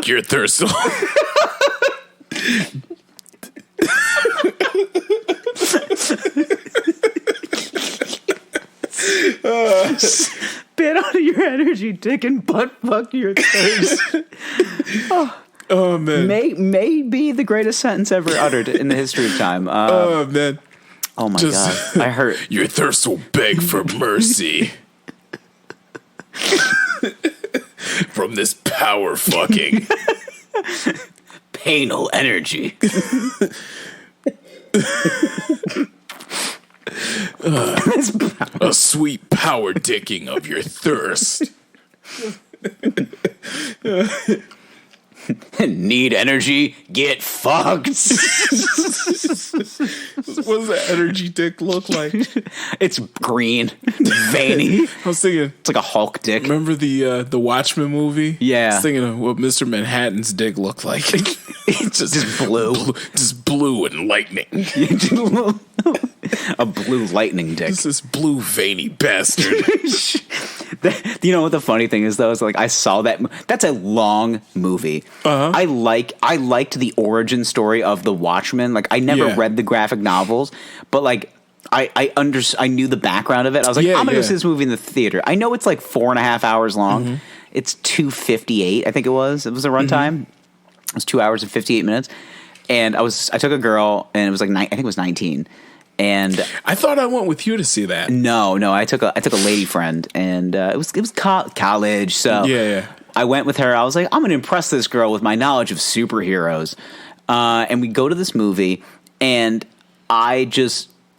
Your thirst. Spit on your energy dick and butt fuck your thirst. Oh man. May be the greatest sentence ever uttered in the history of time. Oh man. Oh my God. I heard. Your thirst will beg for mercy. From this power fucking. Painal energy. A sweet power dicking of your thirst. Need energy? Get fucked. What does that energy dick look like? It's green, veiny. I was thinking, It's like a Hulk dick. remember the Watchmen movie? Yeah. I was thinking of what Mr. Manhattan's dick looked like. It's just blue. Just blue and lightning. A blue lightning dick. This is blue veiny bastard. You know what the funny thing is though? Is like I saw that. That's a long movie. Uh-huh. I liked the origin story of the Watchmen. Like I never read the graphic novels, but like I knew the background of it. I was like, I'm gonna go see this movie in the theater. I know it's like 4.5 hours long. Mm-hmm. It's 2:58. I think it was. It was a runtime. It was 2 hours and 58 minutes. And I took a girl, and it was like I think it was 19. And I thought I went with you to see that. No, I took a lady friend, and it was college. So yeah. I went with her. I was like, I'm going to impress this girl with my knowledge of superheroes. And we go to this movie, and it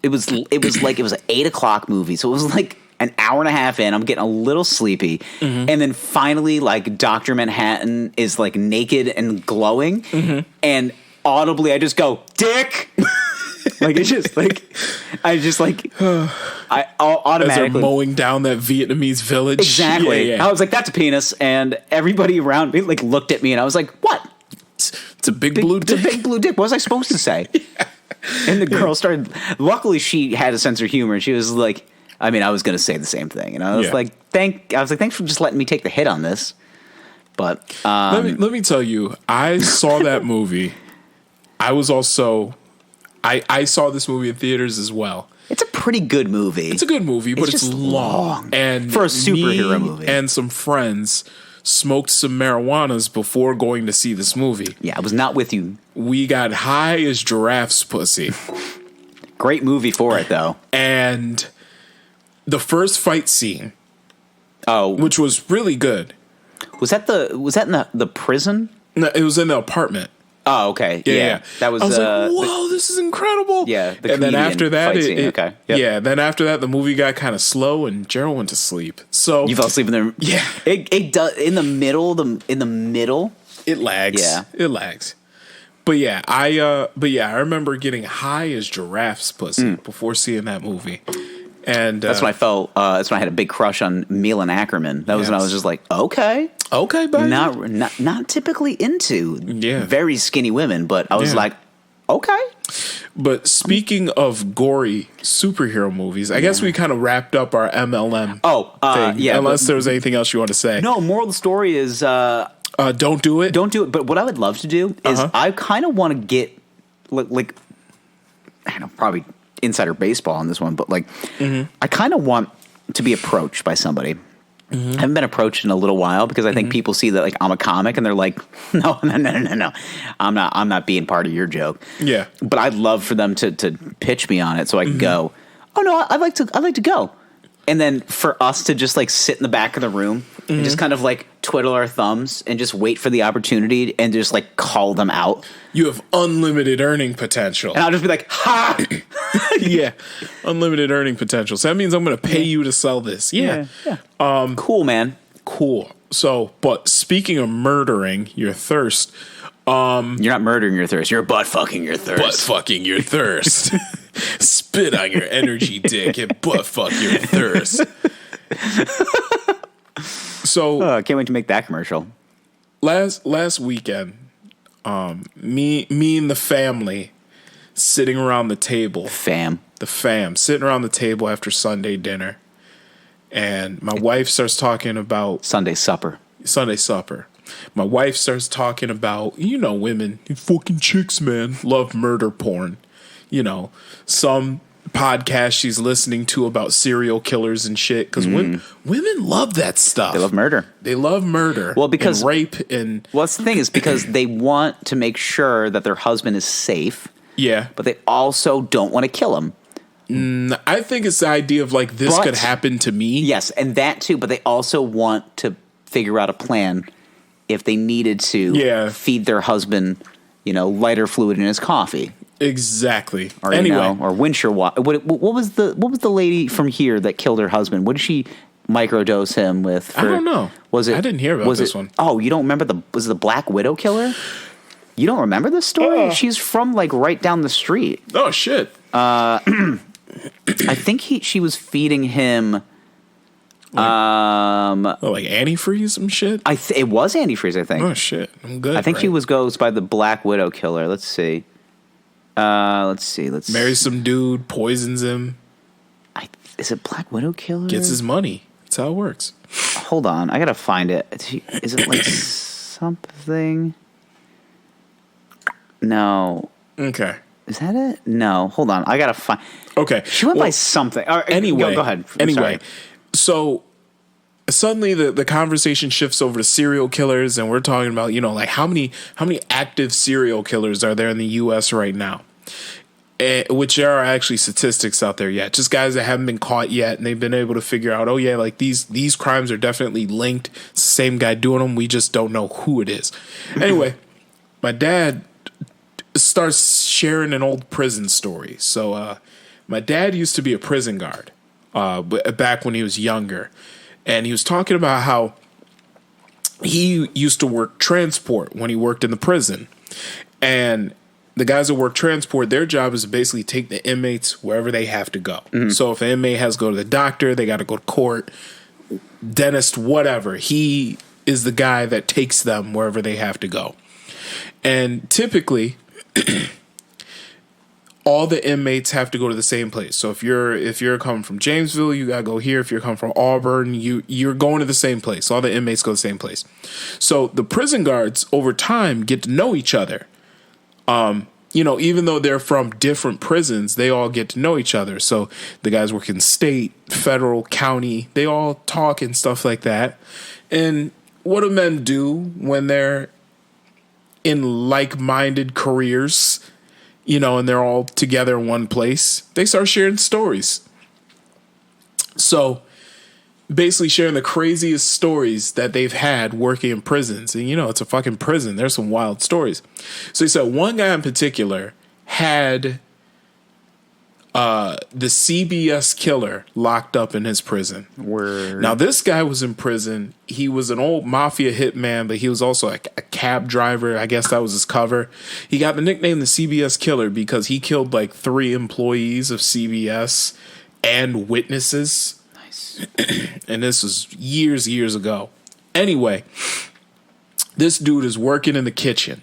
was an 8:00 movie, so it was like an hour and a half in. I'm getting a little sleepy, and then finally, like Dr. Manhattan is like naked and glowing, and audibly I just go, "Dick." Like it's just like I automatically as they're mowing down that Vietnamese village. Exactly. Yeah. I was like, "That's a penis," and everybody around me like looked at me, and I was like, "What? It's a big blue dick." It's a big blue dick. What was I supposed to say? And the girl started. Luckily, she had a sense of humor, and she was like, "I mean, I was going to say the same thing," and I was like, "Thanks for just letting me take the hit on this." But let me tell you, I saw that movie. I was also. I saw this movie in theaters as well. It's a pretty good movie. It's a good movie, but it's long. And for a superhero movie. And some friends smoked some marijuanas before going to see this movie. Yeah, I was not with you. We got high as giraffes pussy. Great movie for it, though. And the first fight scene, which was really good. Was that in the prison? No, it was in the apartment. Oh, okay. Yeah. That was. I was like, "Whoa, this is incredible!" Yeah, and then after that, okay. Yep. Yeah. Then after that, the movie got kind of slow, and Gerald went to sleep. So you fell asleep in there. Yeah, it does in the middle. In the middle, it lags. Yeah, it lags. But yeah, I remember getting high as giraffes pussy before seeing that movie. And that's when I felt. That's when I had a big crush on Milan Ackerman. That was when I was just like, okay, baby. Not typically into very skinny women, but I was like, okay. But speaking of gory superhero movies, I guess we kind of wrapped up our MLM. Thing, unless there was anything else you want to say. No, moral of the story is don't do it. Don't do it. But what I would love to do is I kind of want to get like I don't know, probably insider baseball on this one, but like I kind of want to be approached by somebody. I haven't been approached in a little while because I think people see that like I'm a comic and they're like, no, I'm not being part of your joke. Yeah, but I'd love for them to pitch me on it so I can go. Oh no, I'd like to go. And then for us to just like sit in the back of the room and just kind of like twiddle our thumbs and just wait for the opportunity and just like call them out. You have unlimited earning potential. And I'll just be like, ha! Yeah, unlimited earning potential. So that means I'm going to pay you to sell this. Yeah. Cool, man. Cool. So, but speaking of murdering your thirst. You're not murdering your thirst. You're butt fucking your thirst. Butt fucking your thirst. Spit on your energy dick and butt fuck your thirst. So I can't wait to make that commercial. Last weekend, me and the family sitting around the table. The fam sitting around the table after Sunday dinner, and my wife starts talking about Sunday supper. My wife starts talking about, women, you fucking chicks, man, love murder porn. Some podcast she's listening to about serial killers and shit, because women love that stuff. They love murder. Well, because and rape and that's the thing is because they want to make sure that their husband is safe. Yeah, but they also don't want to kill him. I think it's the idea of like this could happen to me. Yes, and that too. But they also want to figure out a plan if they needed to feed their husband, lighter fluid in his coffee. Exactly. Or, or windshield water. What was the lady from here that killed her husband? What did she microdose him with? I don't know. Was it? I didn't hear about this one. Oh, you don't remember was it the Black Widow killer? You don't remember this story? She's from like right down the street. Oh shit. I think she was feeding him. Like antifreeze some shit. It was antifreeze. I think. Oh shit. I'm good. I think she goes by the Black Widow killer. Let's see. Let's marries some dude, poisons him. Is it Black Widow killer? Gets his money. That's how it works. Hold on, I gotta find it. Is it like something? No. Okay. Is that it? No. Hold on, I gotta find. Okay. She went by something. Anyway, go ahead. Anyway, so suddenly the conversation shifts over to serial killers, and we're talking about like how many active serial killers are there in the U.S. right now. Which there are actually statistics out there yet. Just guys that haven't been caught yet, and they've been able to figure out, like these crimes are definitely linked. It's the same guy doing them. We just don't know who it is. Anyway, my dad starts sharing an old prison story. So my dad used to be a prison guard back when he was younger. And he was talking about how he used to work transport when he worked in the prison. And the guys that work transport, their job is to basically take the inmates wherever they have to go. Mm-hmm. So if an inmate has to go to the doctor, they got to go to court, dentist, whatever. He is the guy that takes them wherever they have to go. And typically, all the inmates have to go to the same place. So if you're coming from Jamesville, you gotta go here. If you're coming from Auburn, you're going to the same place. All the inmates go to the same place. So the prison guards over time get to know each other. Even though they're from different prisons, they all get to know each other. So the guys work in state, federal, county, they all talk and stuff like that. And what do men do when they're in like-minded careers, and they're all together in one place? They start sharing stories. So basically sharing the craziest stories that they've had working in prisons. And, it's a fucking prison. There's some wild stories. So he said one guy in particular had the CBS killer locked up in his prison. Word. Now, this guy was in prison. He was an old mafia hitman, but he was also a cab driver. I guess that was his cover. He got the nickname the CBS killer because he killed like 3 employees of CBS and witnesses. And this was years ago. Anyway, this dude is working in the kitchen,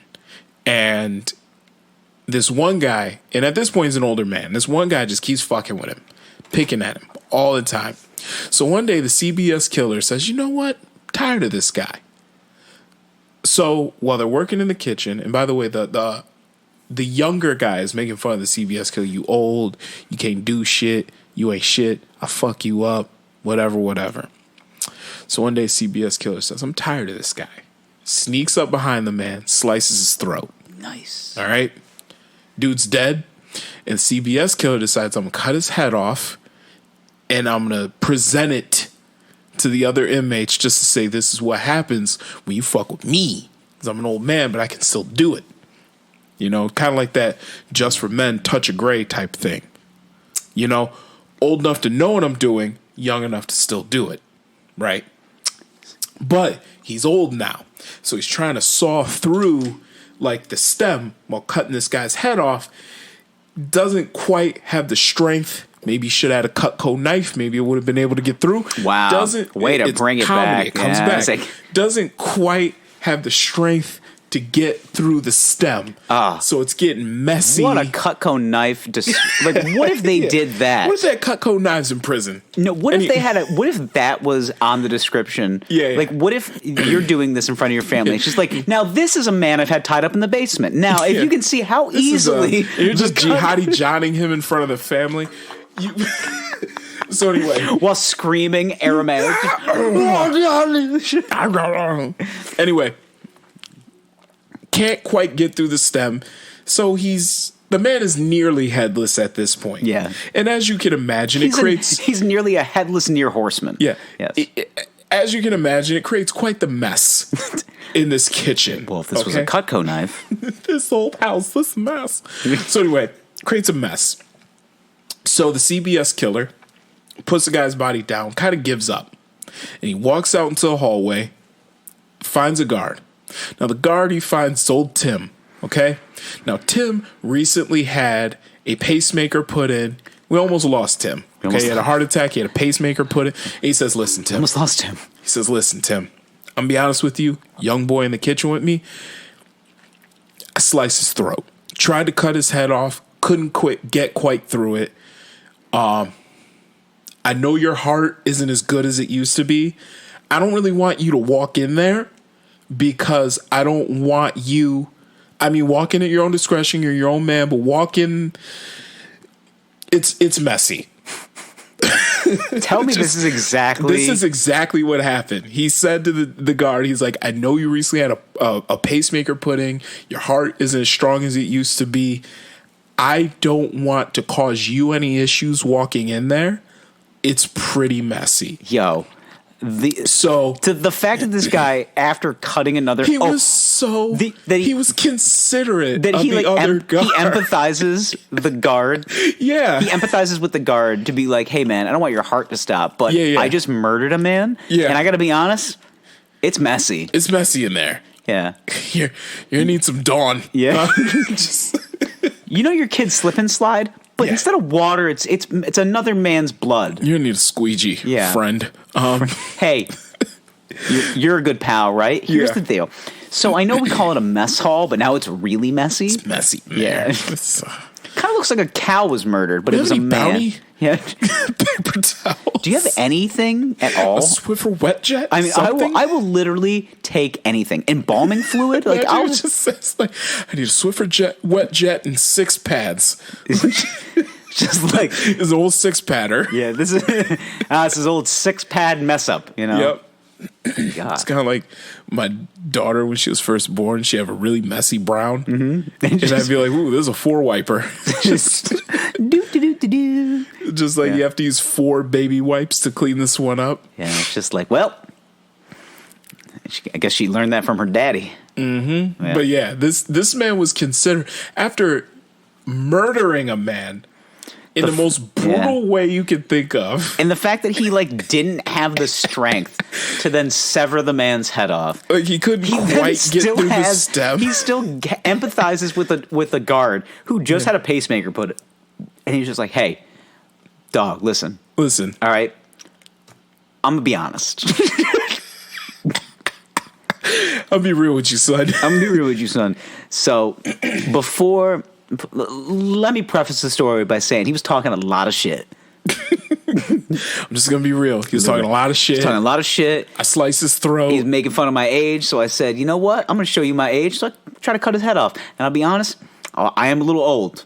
and this one guy, and at this point he's an older man, this one guy just keeps fucking with him, picking at him all the time. So one day the CBS killer says, you know what? I'm tired of this guy. So while they're working in the kitchen, and by the way, the younger guy is making fun of the CBS killer. You old, you can't do shit, you ain't shit, I fuck you up. Whatever. So one day CBS killer says, I'm tired of this guy. Sneaks up behind the man, slices his throat. Nice. All right. Dude's dead. And CBS killer decides I'm going to cut his head off and I'm going to present it to the other inmates just to say this is what happens when you fuck with me. Because I'm an old man, but I can still do it. Kind of like that Just for Men, touch of gray type thing. Old enough to know what I'm doing, young enough to still do it, right? But he's old now, so he's trying to saw through like the stem while cutting this guy's head off. Doesn't quite have the strength. Maybe he should have had a Cutco knife. Maybe it would have been able to get through. Wow. Way to bring it back. It comes back. Doesn't quite have the strength to get through the stem. So it's getting messy. What a Cutco knife. What if they did that? What if they had Cutco knives in prison? No, what if that was on the description? Yeah. Like, what if you're doing this in front of your family? It's just like, now this is a man I've had tied up in the basement. Now, if you can see how this easily... you're just jihadi Johnning him in front of the family. So anyway. While screaming Aramaic. Anyway. Can't quite get through the stem. So he's the man is nearly headless at this point. Yeah. And as you can imagine, He's nearly a headless near horseman. Yeah. Yes. As you can imagine, it creates quite the mess in this kitchen. Well, if this was a Cutco knife. This old house, this mess. So anyway, creates a mess. So the CBS killer puts the guy's body down, kind of gives up. And he walks out into the hallway, finds a guard. Now, the guard he finds is old Tim, okay? Now, Tim recently had a pacemaker put in. We almost lost Tim. Okay, he had a heart attack. He had a pacemaker put in. And he says, listen, Tim. Almost lost him. He says, listen, Tim. I'm going to be honest with you. Young boy in the kitchen with me. I sliced his throat. Tried to cut his head off. Couldn't get quite through it. I know your heart isn't as good as it used to be. I don't really want you to walk in there because I don't want you. I mean, walk in at your own discretion. You're your own man, but walk in. It's messy. Tell me this is exactly what happened. He said to the guard, he's like, I know you recently had a pacemaker put in. Your heart isn't as strong as it used to be. I don't want to cause you any issues walking in there. It's pretty messy. Yo. The fact that this guy, after cutting another, he was considerate that he the other guard. He empathizes the guard. Yeah, he empathizes with the guard to be like, "Hey, man, I don't want your heart to stop, but I just murdered a man, and I got to be honest, it's messy. It's messy in there. Yeah, you're gonna need some Dawn. Yeah, you know your kid slip and slide." But instead of water, it's another man's blood. You need a squeegee, friend. Hey, you're a good pal, right? Here's the deal. So I know we call it a mess hall, but now it's really messy. It's messy, man. Yeah. Kind of looks like a cow was murdered, but it was a man. Bounty? Yeah. Paper towels. Do you have anything at all? A Swiffer wet jet? I mean, I will literally take anything. Embalming fluid? Like I just says like I need a Swiffer wet jet and 6 pads. Just like his old 6-padder. Yeah, this is his old 6-pad mess up, you know. Yep. It's kind of like my daughter when she was first born. She had a really messy brown, and I'd be like, "Ooh, this is a 4-wiper." Just just like you have to use 4 baby wipes to clean this one up. Yeah, it's just like, well, I guess she learned that from her daddy. Mm-hmm. Yeah. But yeah, this man was considered after murdering a man in the most brutal way you could think of. And the fact that he didn't have the strength to then sever the man's head off. Like he couldn't quite get through the stem. He still empathizes with the guard who just had a pacemaker put, and he's just like, "Hey, dog, listen. All right, I'm gonna be honest. I'll be real with you, son. So let me preface the story by saying he was talking a lot of shit. I'm just gonna be real. He was talking a lot of shit. I sliced his throat. He's making fun of my age, so I said, you know what? I'm gonna show you my age. So I tried to cut his head off. And I'll be honest, I am a little old.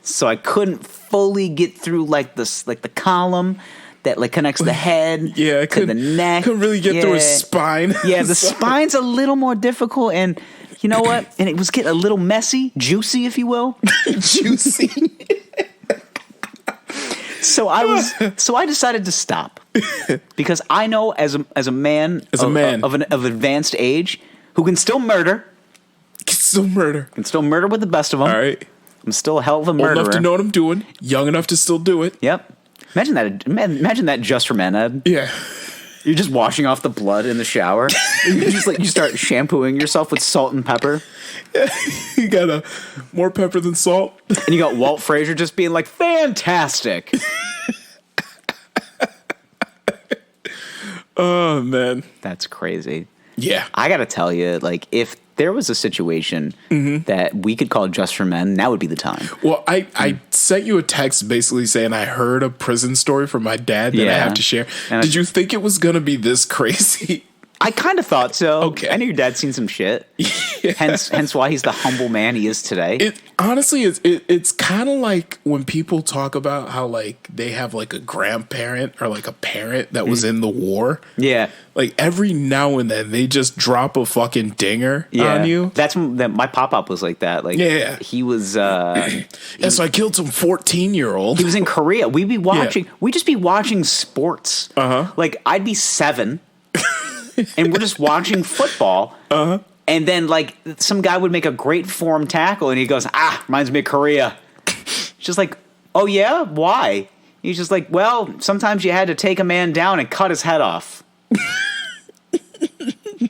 So I couldn't fully get through the column that connects the head to the neck. Couldn't really get through his spine. Yeah, the spine's a little more difficult, and you know what? And it was getting a little messy, juicy, if you will. Juicy. So I decided to stop because I know as a man of advanced age who can still murder. Can still murder with the best of them. All right. I'm still a hell of a murderer. Old enough to know what I'm doing. Young enough to still do it. Yep. Imagine that just for men, Ed. Yeah. You're just washing off the blood in the shower. You start shampooing yourself with salt and pepper. Yeah, you got more pepper than salt. And you got Walt Frazier just being like, fantastic. Oh, man. That's crazy. Yeah. I got to tell you, if there was a situation that we could call just for men, that would be the time. Well, I sent you a text basically saying I heard a prison story from my dad that I have to share. And did you think it was going to be this crazy? I kind of thought so. Okay. I knew your dad's seen some shit. Yeah. Hence why he's the humble man he is today. It's kind of like when people talk about how like they have like a grandparent or like a parent that was in the war. Yeah. Like every now and then they just drop a fucking dinger on you. That's my pop-up was like that. Like, Yeah. he was Yeah, so I killed some 14-year-old. he was in Korea. We'd just be watching sports. Like, I'd be 7 and we're just watching football. And then like some guy would make a great form tackle and he goes, reminds me of Korea. It's just like, oh yeah, why? He's just like, well, sometimes you had to take a man down and cut his head off.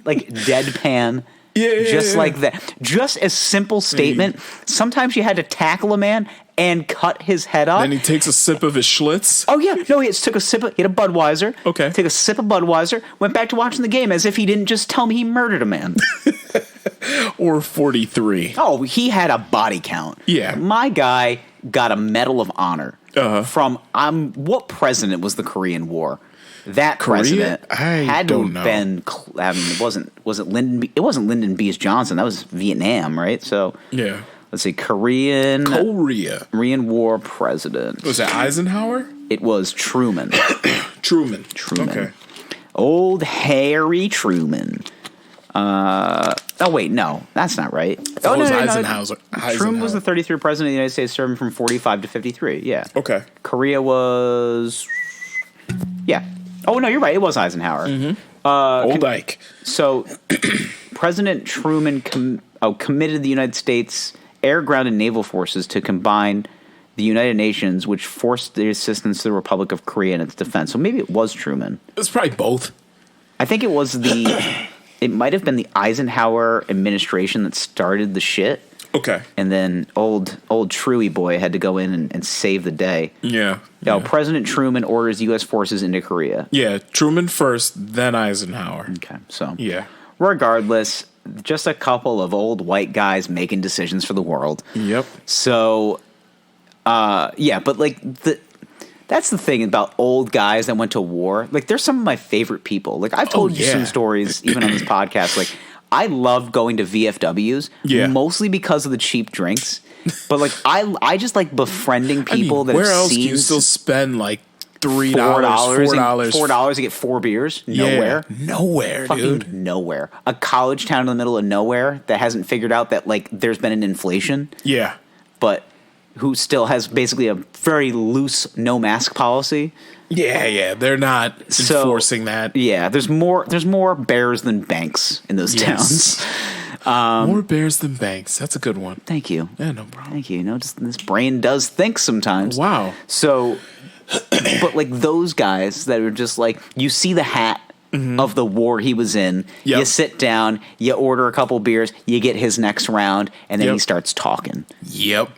Like deadpan. Just like that. Just a simple statement. Sometimes you had to tackle a man and cut his head off. Then he takes a sip of his Schlitz. Oh, yeah. No, he took a sip of... He had a Budweiser. Okay. Took a sip of Budweiser. Went back to watching the game as if he didn't just tell me he murdered a man. Or 43. Oh, he had a body count. Yeah. My guy got a Medal of Honor from... what president was the Korean War? That Korea? president I had to don't have know. been... I mean, was it Lyndon B? It wasn't Lyndon B. Johnson. That was Vietnam, right? So... Yeah. Let's see, Korean War president. Was it Eisenhower? It was Truman. Truman. Okay. Old Harry Truman. Oh, wait, no. That's not right. That was Eisenhower. Truman was the 33rd president of the United States, serving from 45 to 53. Yeah. Okay. Korea was... Yeah. Oh, no, you're right. It was Eisenhower. Old Ike. So, President Truman committed the United States air, ground, and naval forces to combine the United Nations, which forced the assistance to the Republic of Korea in its defense. So maybe it was Truman. It's probably both. I think it was it might have been the Eisenhower administration that started the shit. Okay. And then old Truey boy had to go in and save the day. Yeah. Now, President Truman orders U.S. forces into Korea. Yeah, Truman first, then Eisenhower. Okay, so Yeah. regardless, just a couple of old white guys making decisions for the world. Yep. So, but like that's the thing about old guys that went to war. Like, they're some of my favorite people. Like, I've told you some stories even on this podcast. Like, I love going to VFWs, mostly because of the cheap drinks. But like, I just like befriending people that where have else seen can you still spend like $3, $4 to get 4 beers? Nowhere. Nowhere, Fucking dude. nowhere. A college town in the middle of nowhere that hasn't figured out that like there's been an inflation. Yeah. But who still has basically a very loose no mask policy. Yeah, they're not enforcing that. Yeah, there's more bears than banks in those towns. More bears than banks. That's a good one. Thank you. Yeah, no problem. Thank you. Just this brain does think sometimes. Wow. So, but like those guys that are just like, you see the hat of the war he was in. Yep. You sit down, you order a couple beers, you get his next round, and then he starts talking. Yep.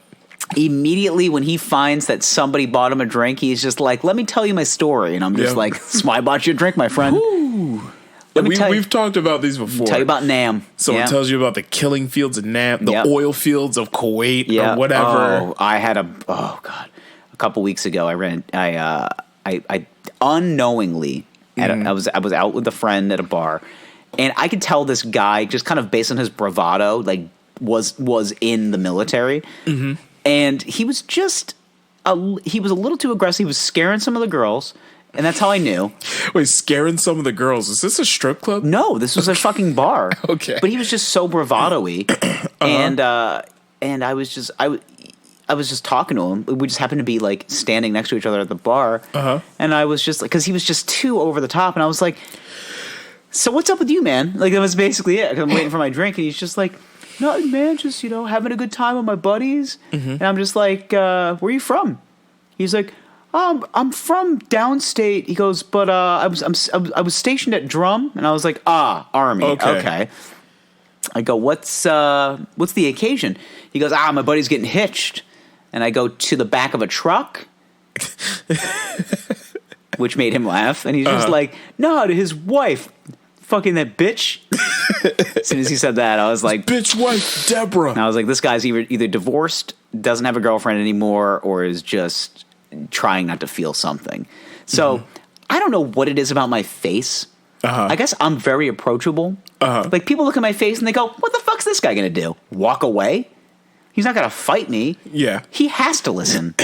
Immediately when he finds that somebody bought him a drink, he's just like, let me tell you my story. And I'm just like, that's why I bought you a drink, my friend. We've talked about these before. Tell you about Nam. Someone tells you about the killing fields of Nam, the oil fields of Kuwait, or whatever. Oh, I had a couple weeks ago, I unknowingly, I was out with a friend at a bar, and I could tell this guy, just kind of based on his bravado, like was in the military. And he was just he was a little too aggressive. He was scaring some of the girls, and that's how I knew. Wait, scaring some of the girls? Is this a strip club? No, this was a fucking bar. Okay, but he was just so bravado-y, and I was just talking to him. We just happened to be like standing next to each other at the bar, and I was just like, because he was just too over the top, and I was like, "So what's up with you, man?" Like, that was basically it. 'Cause I'm waiting for my drink, and he's just like, nothing, man, just, having a good time with my buddies. And I'm just like, where are you from? He's like, I'm from downstate. He goes, but I was stationed at Drum. And I was like, Army. Okay. I go, what's the occasion? He goes, my buddy's getting hitched. And I go, to the back of a truck? Which made him laugh. And he's just like, no, to his wife. Fucking that bitch. As soon as he said that, I was like, bitch wife Deborah. And I was like, this guy's either divorced, doesn't have a girlfriend anymore, or is just trying not to feel something. So I don't know what it is about my face, I guess I'm very approachable. Like, people look at my face and they go, what the fuck's this guy going to do? Walk away? He's not going to fight me. Yeah. He has to listen.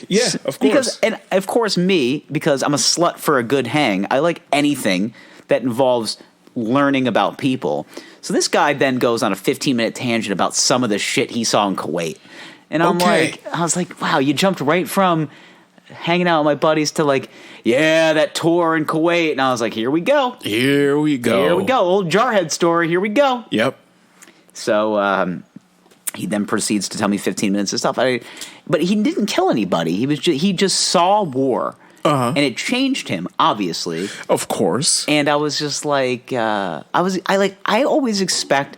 Yeah, of course. And of course me, because I'm a slut for a good hang, I like anything that involves learning about people. So this guy then goes on a 15-minute tangent about some of the shit he saw in Kuwait. And I was like, wow, you jumped right from hanging out with my buddies to like, yeah, that tour in Kuwait. And I was like, here we go. Here we go. Old Jarhead story. Here we go. Yep. So he then proceeds to tell me 15 minutes of stuff. But he didn't kill anybody. He just saw war. And it changed him, obviously. Of course. And I was just like, I always expect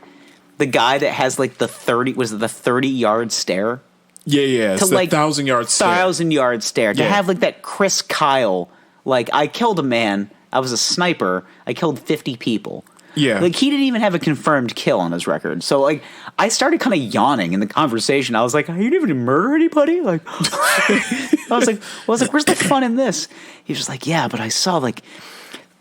the guy that has like the 30-yard stare? Yeah. To it's like 1,000-yard stare. 1,000-yard stare. To have like that Chris Kyle, like, I killed a man, I was a sniper, I killed 50 people. Yeah. Like, he didn't even have a confirmed kill on his record. So, like, I started kind of yawning in the conversation. I was like, you didn't even murder anybody? Like, I was like, where's the fun in this? He was just like, yeah, but I saw, like,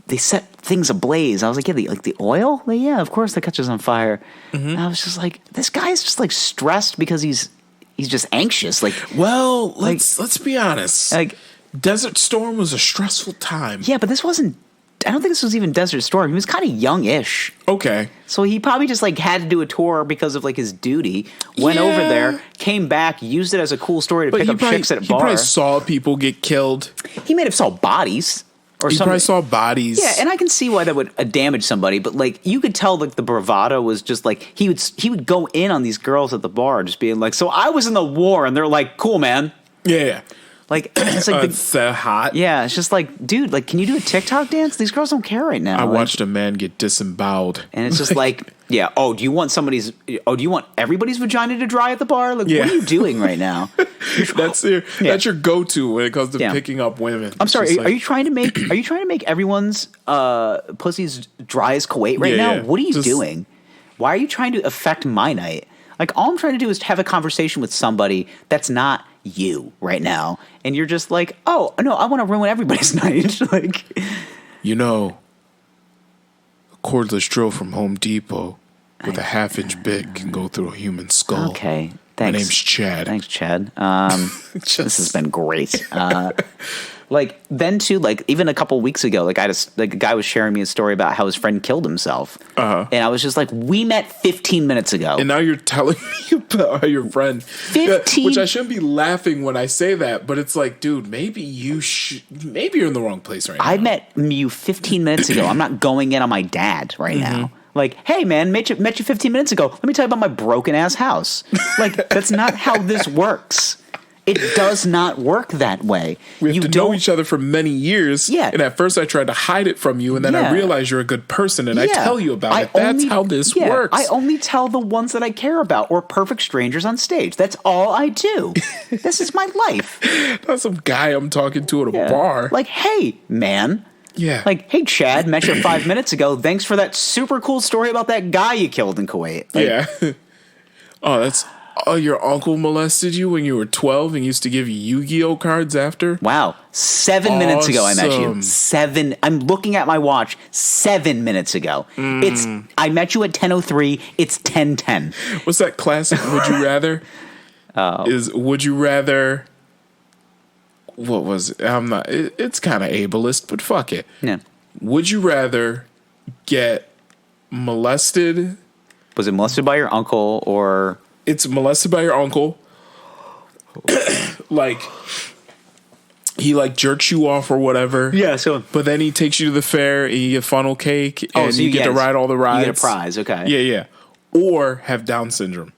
they set things ablaze. I was like, yeah, the oil? Like, yeah, of course that catches on fire. And I was just like, this guy's just, like, stressed because he's just anxious. Like, well, let's be honest. Like, Desert Storm was a stressful time. Yeah, but this wasn't. I don't think this was even Desert Storm. He was kind of young-ish. Okay. So he probably just like had to do a tour because of like his duty. Went over there, came back, used it as a cool story to pick up chicks at a bar. He probably saw people get killed. He may have saw bodies or something. He probably saw bodies. Yeah, and I can see why that would damage somebody. But like you could tell, like the bravado was just like he would go in on these girls at the bar, just being like, "So I was in the war," and they're like, "Cool, man." Yeah. Like it's like so hot. Yeah, it's just like, dude, like, can you do a TikTok dance? These girls don't care right now. I watched a man get disemboweled, and it's just like, yeah. Oh, do you want everybody's vagina to dry at the bar? Like, what are you doing right now? That's your go-to when it comes to picking up women. I'm sorry. Are you trying to make everyone's pussies dry as Kuwait right now? Yeah. What are you doing? Why are you trying to affect my night? Like, all I'm trying to do is have a conversation with somebody that's not you right now, and you're just like, oh no, I want to ruin everybody's night. Like, a cordless drill from Home Depot with a half-inch bit can go through a human skull. Okay, thanks. My name's Chad. Thanks, Chad. This has been great. Like, then too, like, even a couple weeks ago, like, a guy was sharing me a story about how his friend killed himself. And I was just like, we met 15 minutes ago. And now you're telling me about how your friend... 15... Which I shouldn't be laughing when I say that, but it's like, dude, maybe you're in the wrong place right now. I met you 15 minutes ago. I'm not going in on my dad right now. Like, hey, man, met you 15 minutes ago. Let me tell you about my broken-ass house. Like, that's not how this works. It does not work that way. We have to know each other for many years. Yeah. And at first I tried to hide it from you, and then I realized you're a good person, and I tell you about it. That's how this works. I only tell the ones that I care about, or perfect strangers on stage. That's all I do. This is my life. Not some guy I'm talking to at a bar. Like, hey, man. Yeah. Like, hey, Chad, met you 5 minutes ago. Thanks for that super cool story about that guy you killed in Kuwait. Like, Oh, your uncle molested you when you were 12 and used to give you Yu-Gi-Oh cards after? Wow. 7 minutes ago I met you. 7. I'm looking at my watch. 7 minutes ago. I met you at 10:03. It's 10:10. What's that classic Would You Rather? Would you rather... What was it? It's kind of ableist, but fuck it. Yeah. Would you rather get molested? Was it molested by your uncle or... It's molested by your uncle. Like, he like jerks you off or whatever. Yeah, so... But then he takes you to the fair and you get funnel cake and so you get to ride all the rides. You get a prize, okay. Yeah. Or have Down syndrome.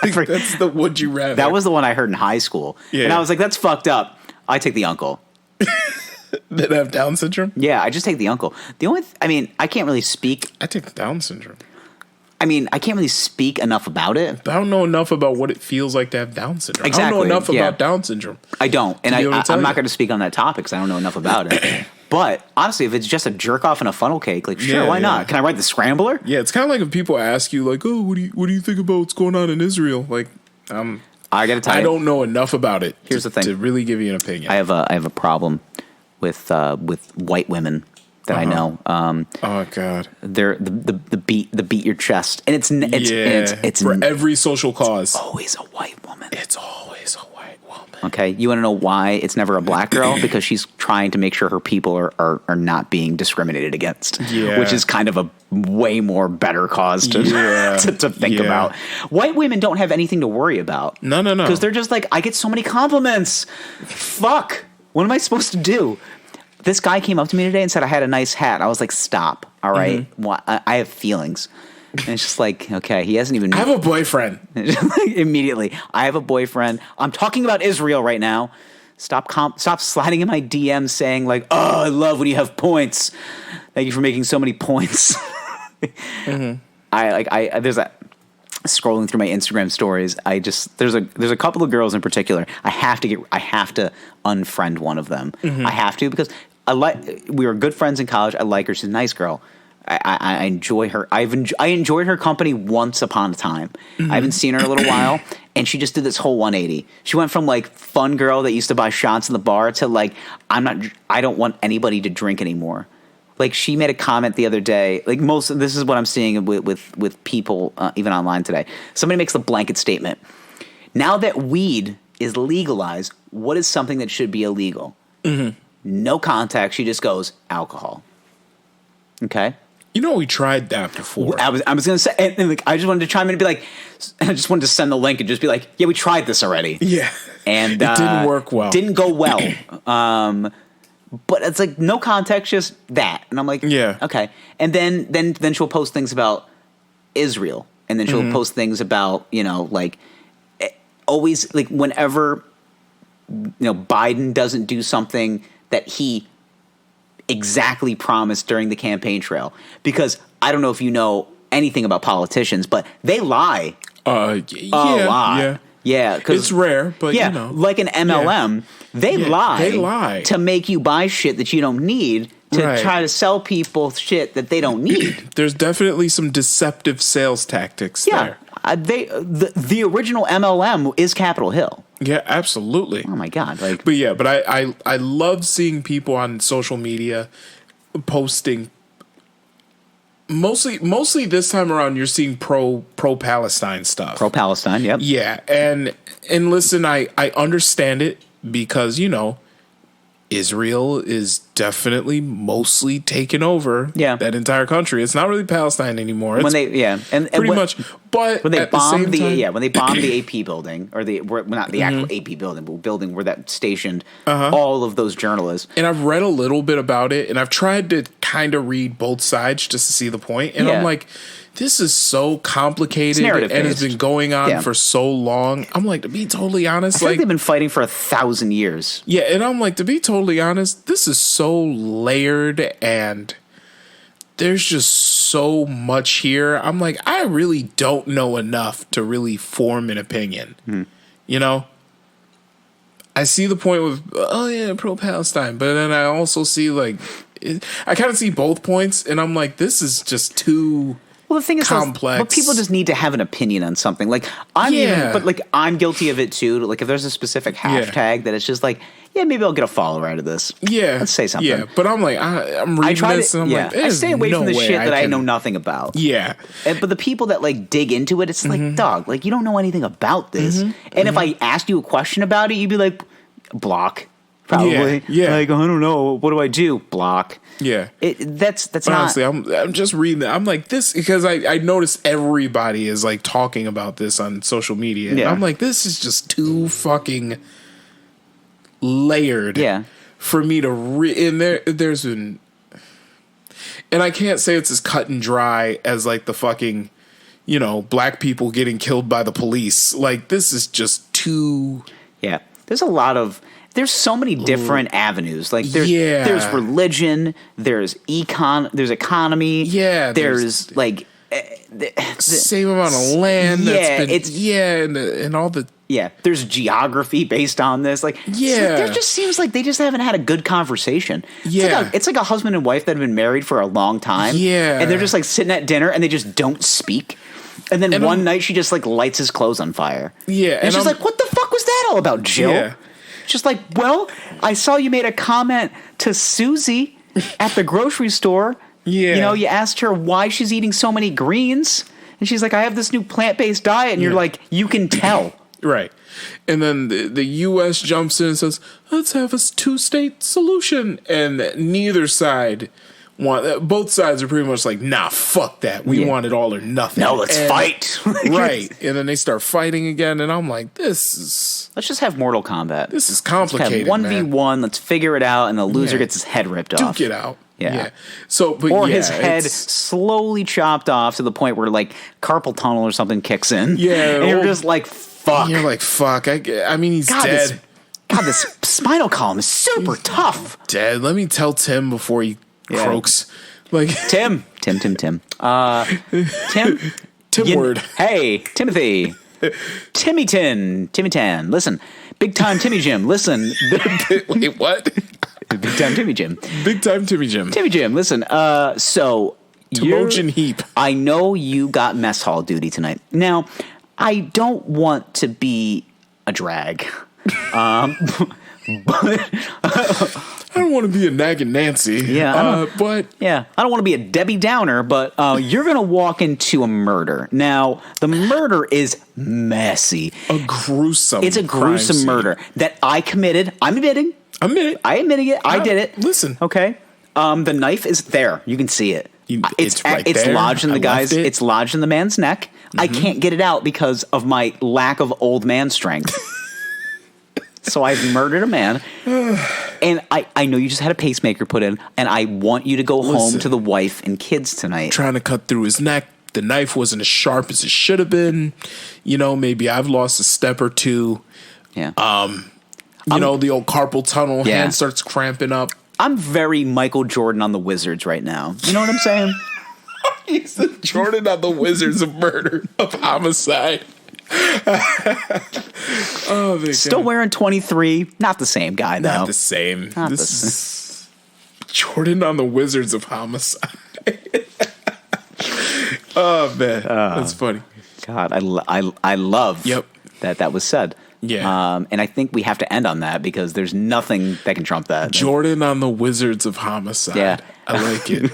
That's the would you rather. That was the one I heard in high school. Yeah. And I was like, that's fucked up. I take the uncle. That have Down syndrome? Yeah, I just take the uncle. I can't really speak. I take the Down syndrome. I can't really speak enough about it. I don't know enough about what it feels like to have Down syndrome. Exactly. I don't know enough about Down syndrome. I don't. And I'm not going to speak on that topic because I don't know enough about it. But honestly, if it's just a jerk off and a funnel cake, like, sure, why not? Can I ride the scrambler? Yeah, it's kind of like if people ask you, like, oh, what do you think about what's going on in Israel? Like, I got to tell you, I don't know enough about it. Here's the thing. To really give you an opinion. I have a problem with white women that I know. Oh God, They're the beat your chest, and it's for every social cause. Always a white woman. It's always a white woman. Okay, you want to know why it's never a black girl? Because she's trying to make sure her people are not being discriminated against. Yeah. Which is kind of a way more better cause to to think about. White women don't have anything to worry about. No. Because they're just like, I get so many compliments. Fuck. What am I supposed to do? This guy came up to me today and said I had a nice hat. I was like, stop. All right. Well, I have feelings. And it's just like, okay, he hasn't even... I have a boyfriend. Immediately. I have a boyfriend. I'm talking about Israel right now. Stop sliding in my DMs saying like, oh, I love when you have points. Thank you for making so many points. There's that... Scrolling through my Instagram stories, there's a couple of girls in particular. I have to unfriend one of them. I have to, because we were good friends in college. I like her. She's a nice girl. I enjoy her. I enjoyed her company once upon a time. I haven't seen her in a little while, and she just did this whole 180. She went from like fun girl that used to buy shots in the bar to like, I don't want anybody to drink anymore. Like, she made a comment the other day. Like, this is what I'm seeing with people even online today. Somebody makes a blanket statement. Now that weed is legalized, what is something that should be illegal? No contact. She just goes, alcohol. Okay? You know, we tried that before. I was going to say, and like, I just wanted to chime in and be like, I just wanted to send the link and just be like, yeah, we tried this already. Yeah. And it didn't work well. Didn't go well. But it's like no context, just that. And I'm like, yeah, okay. And then she'll post things about Israel, and then she'll post things about, like, always, like, whenever Biden doesn't do something that he exactly promised during the campaign trail, because I don't know if you know anything about politicians, but they lie a lot. Yeah, because it's rare, but like an MLM, they lie to make you buy shit that you don't need, to try to sell people shit that they don't need. There's definitely some deceptive sales tactics there. The original MLM is Capitol Hill. Yeah, absolutely. Oh my God! But I love seeing people on social media posting. Mostly this time around, you're seeing pro Palestine stuff. Pro Palestine, yep. Yeah, and listen, I understand it, because Israel is definitely mostly taken over. Yeah. That entire country. It's not really Palestine anymore. It's pretty much. But when they bombed when they bombed the AP building, or not the actual AP building, but building where that stationed all of those journalists. And I've read a little bit about it, and I've tried to kind of read both sides just to see the point. And I'm like, this is so complicated, and it's been going on for so long. I'm like, to be totally honest, I feel like they've been fighting for 1,000 years. Yeah, and I'm like, to be totally honest, this is so layered, and there's just so much here. I'm like, I really don't know enough to really form an opinion. I see the point with pro-Palestine, but then I also see I kind of see both points, and I'm like, this is just too. Well, the thing is, complex. But people just need to have an opinion on something. Like, I'm guilty of it too. Like, if there's a specific hashtag that it's just like, maybe I'll get a follower out of this. Yeah, let's say something. Yeah, but I'm like, I'm reading this, and I'm like, I stay away from the shit that I know nothing about. Yeah, but the people that like dig into it, it's like, dog, like, you don't know anything about this. And if I asked you a question about it, you'd be like, block. Probably. Yeah. Like, I don't know. What do I do? Block. Yeah. That's but not. Honestly, I'm just reading that. I'm like, this, because I noticed everybody is like talking about this on social media. And I'm like, this is just too fucking layered for me to and there's been, and I can't say it's as cut and dry as like the fucking, black people getting killed by the police. Like, this is just too. Yeah. There's so many different avenues. Like, there's religion, there's economy. Yeah, there's like same amount of land. That's been, and all the. Yeah, there's geography based on this. Like, there just seems like they just haven't had a good conversation. It's like a husband and wife that have been married for a long time. Yeah, and they're just like sitting at dinner and they just don't speak. And then one night she just like lights his clothes on fire. Yeah, and she's like, "What the fuck was that all about, Jill?" Yeah. Just like, well, I saw you made a comment to Susie. at the grocery store. Yeah. You know, you asked her why she's eating so many greens, and she's like, I have this new plant-based diet, and you're like, you can tell. Right. And then the U.S. jumps in and says, let's have a two-state solution. And neither side both sides are pretty much like, nah, fuck that. We want it all or nothing. No, let's fight. Right. And then they start fighting again. And I'm like, let's just have Mortal Kombat. This is complicated, let's have 1v1. Let's figure it out. And the loser gets his head ripped off. Duke it out. Yeah. So, but or his head slowly chopped off to the point where like carpal tunnel or something kicks in. Yeah. And you're just like, fuck. You're like, fuck. I mean, he's dead. This spinal column is super tough. Dead. Let me tell Tim before he croaks. Like Tim. Tim Word. Hey, Timothy. Timmy Tan. Listen. Big time Timmy Jim. Listen. Wait, what? Big time Timmy Jim. Big time Timmy Jim. Timmy Jim, listen. So Timojin Heap. I know you got mess hall duty tonight. Now, I don't want to be a drag. But I don't want to be a nagging Nancy. Yeah. But I don't want to be a Debbie Downer, but you're going to walk into a murder. Now, the murder is messy. It's a gruesome murder that I committed. I'm admitting it. I did it. Listen. Okay. The knife is there. You can see it. It's right there. It's lodged in the guy's. It's lodged in the man's neck. Mm-hmm. I can't get it out because of my lack of old man strength. So I've murdered a man, and I know you just had a pacemaker put in, and I want you to go home to the wife and kids tonight. Trying to cut through his neck. The knife wasn't as sharp as it should have been. You know, maybe I've lost a step or two. Yeah. You know, the old carpal tunnel, hand starts cramping up. I'm very Michael Jordan on the Wizards right now. You know what I'm saying? He's the Jordan on the Wizards of murder, of homicide. Oh, still wearing 23. Not the same guy, though. Not the same. This is Jordan on the Wizards of homicide. Oh, man. That's funny. God, I love that was said. Yeah. And I think we have to end on that because there's nothing that can trump that. Jordan on the Wizards of homicide. Yeah. I like it.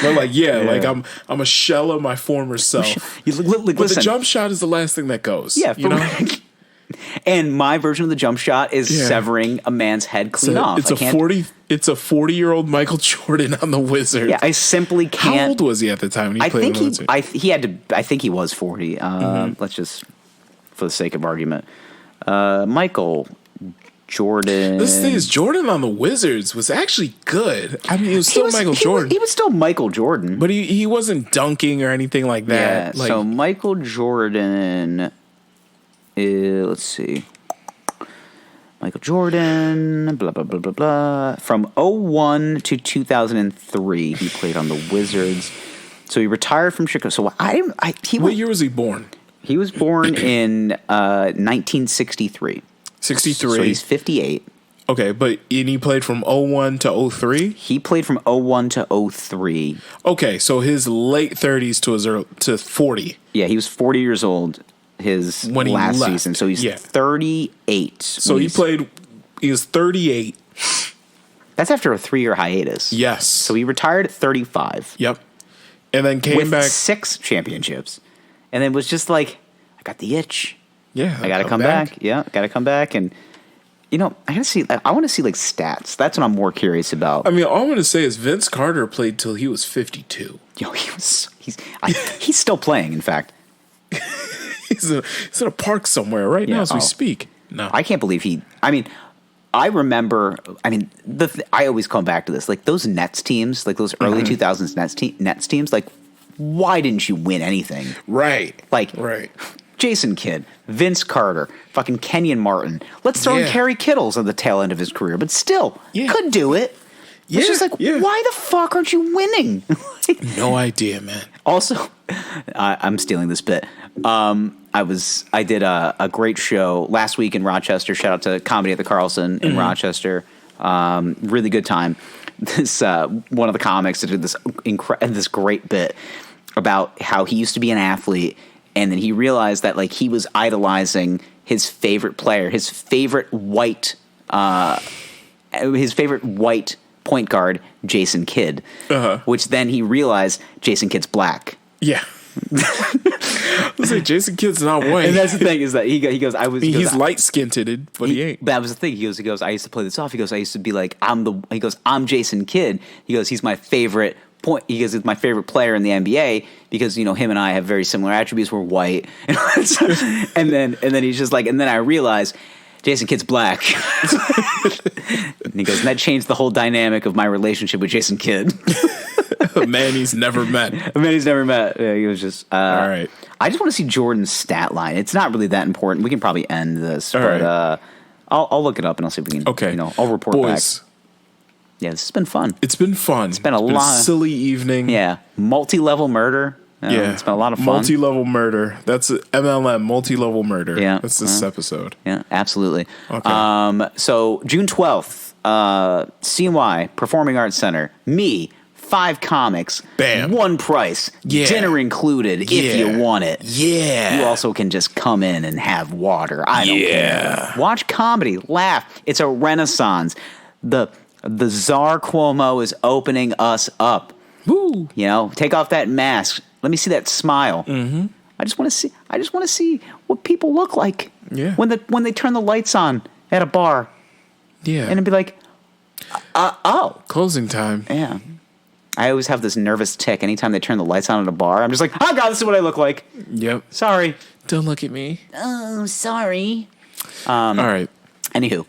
But like, like I'm a shell of my former self. But the jump shot is the last thing that goes. Yeah. You know? And my version of the jump shot is severing a man's head clean off. It's a 40-year-old Michael Jordan on the Wizards. Yeah, I simply can't. How old was he at the time when he played the Wizards? I think he was 40. Let's just, for the sake of argument, Michael Jordan. This thing is Jordan on the Wizards was actually good. I mean, it was still Michael Jordan. He was still Michael Jordan, but he wasn't dunking or anything like that. Yeah. So Michael Jordan. Let's see. Michael Jordan, blah, blah, blah, blah, blah. From 2001 to 2003, he played on the Wizards. So he retired from Chicago. So what year was he born? He was born in 1963. 63. So he's 58. Okay, and he played from 01 to 03? He played from 01 to 03. Okay, so his late 30s to 40. Yeah, he was 40 years old when he last left. Season. So he's 38. So he was 38. That's after a 3-year hiatus. Yes. So he retired at 35. Yep. And then came with back 6 championships. And then was just like, I got the itch. Yeah. I got to come back. Yeah, got to come back. And, you know, I want to see like stats. That's what I'm more curious about. I mean, all I'm going to say is Vince Carter played till he was 52. Yo, he's still playing, in fact. He's in a park somewhere right now as we speak. No. I can't believe I remember, I always come back to this. Like those Nets teams, like those early 2000s Nets teams, like why didn't you win anything? Right. Like, Jason Kidd, Vince Carter, fucking Kenyon Martin. Let's throw in Kerry Kittles on the tail end of his career, but still, couldn't do it. It's just like, why the fuck aren't you winning? No idea, man. Also, I'm stealing this bit. I did a great show last week in Rochester. Shout out to Comedy at the Carlson in Rochester. Really good time. This one of the comics did this great bit about how he used to be an athlete, and then he realized that like he was idolizing his favorite player, his favorite white point guard Jason Kidd, which then he realized Jason Kidd's black. Yeah. I was like, Jason Kidd's not white. And that's the thing is that he goes, he's light-skinned, but he ain't. But that was the thing. He goes, I used to play this off. He goes, I used to be like, I'm Jason Kidd. He goes, he's my favorite point. He goes, he's my favorite player in the NBA because, you know, him and I have very similar attributes. We're white. and then he's just like, and then I realized Jason Kidd's black. And he goes, and that changed the whole dynamic of my relationship with Jason Kidd. A man he's never met. Yeah, he was just... All right. I just want to see Jordan's stat line. It's not really that important. We can probably end this. I'll look it up and I'll see if we can... Okay. You know, I'll report Boys, back. Yeah, this has been fun. It's been fun. It's been a silly evening. Yeah. Multi-level murder. Yeah. It's been a lot of fun. Multi-level murder. That's MLM, multi-level murder. Yeah. That's this episode. Yeah, absolutely. Okay. So, June 12th, CNY, Performing Arts Center, me, 5 comics, Bam. 1 price, Yeah. dinner included if you want it. Yeah. You also can just come in and have water. I don't care. Watch comedy, laugh. It's a renaissance. The Czar Cuomo is opening us up. Woo. You know, take off that mask. Let me see that smile. Mm-hmm. I just want to see what people look like. Yeah. When they turn the lights on at a bar. Yeah. And it'd be like, oh. Closing time. Yeah. I always have this nervous tick anytime they turn the lights on at a bar. I'm just like, oh, God, this is what I look like. Yep. Sorry. Don't look at me. Oh, sorry. All right. Anywho,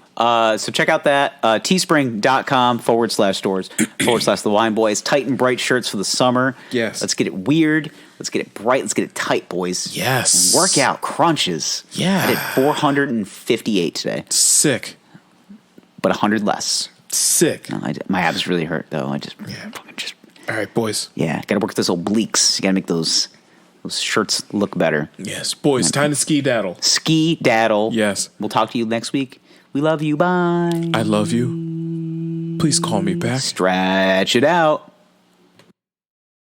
so check out that teespring.com/stores/the Wine Boys. Tight and bright shirts for the summer. Yes. Let's get it weird. Let's get it bright. Let's get it tight, boys. Yes. And workout crunches. Yeah. I did 458 today, Sick. but 100 less. Sick. No, my abs really hurt, though. I just. All right, boys. Yeah, got to work those obliques. You got to make those shirts look better. Yes, boys. Time to ski daddle. Ski daddle. Yes. We'll talk to you next week. We love you. Bye. I love you. Please call me back. Stretch it out.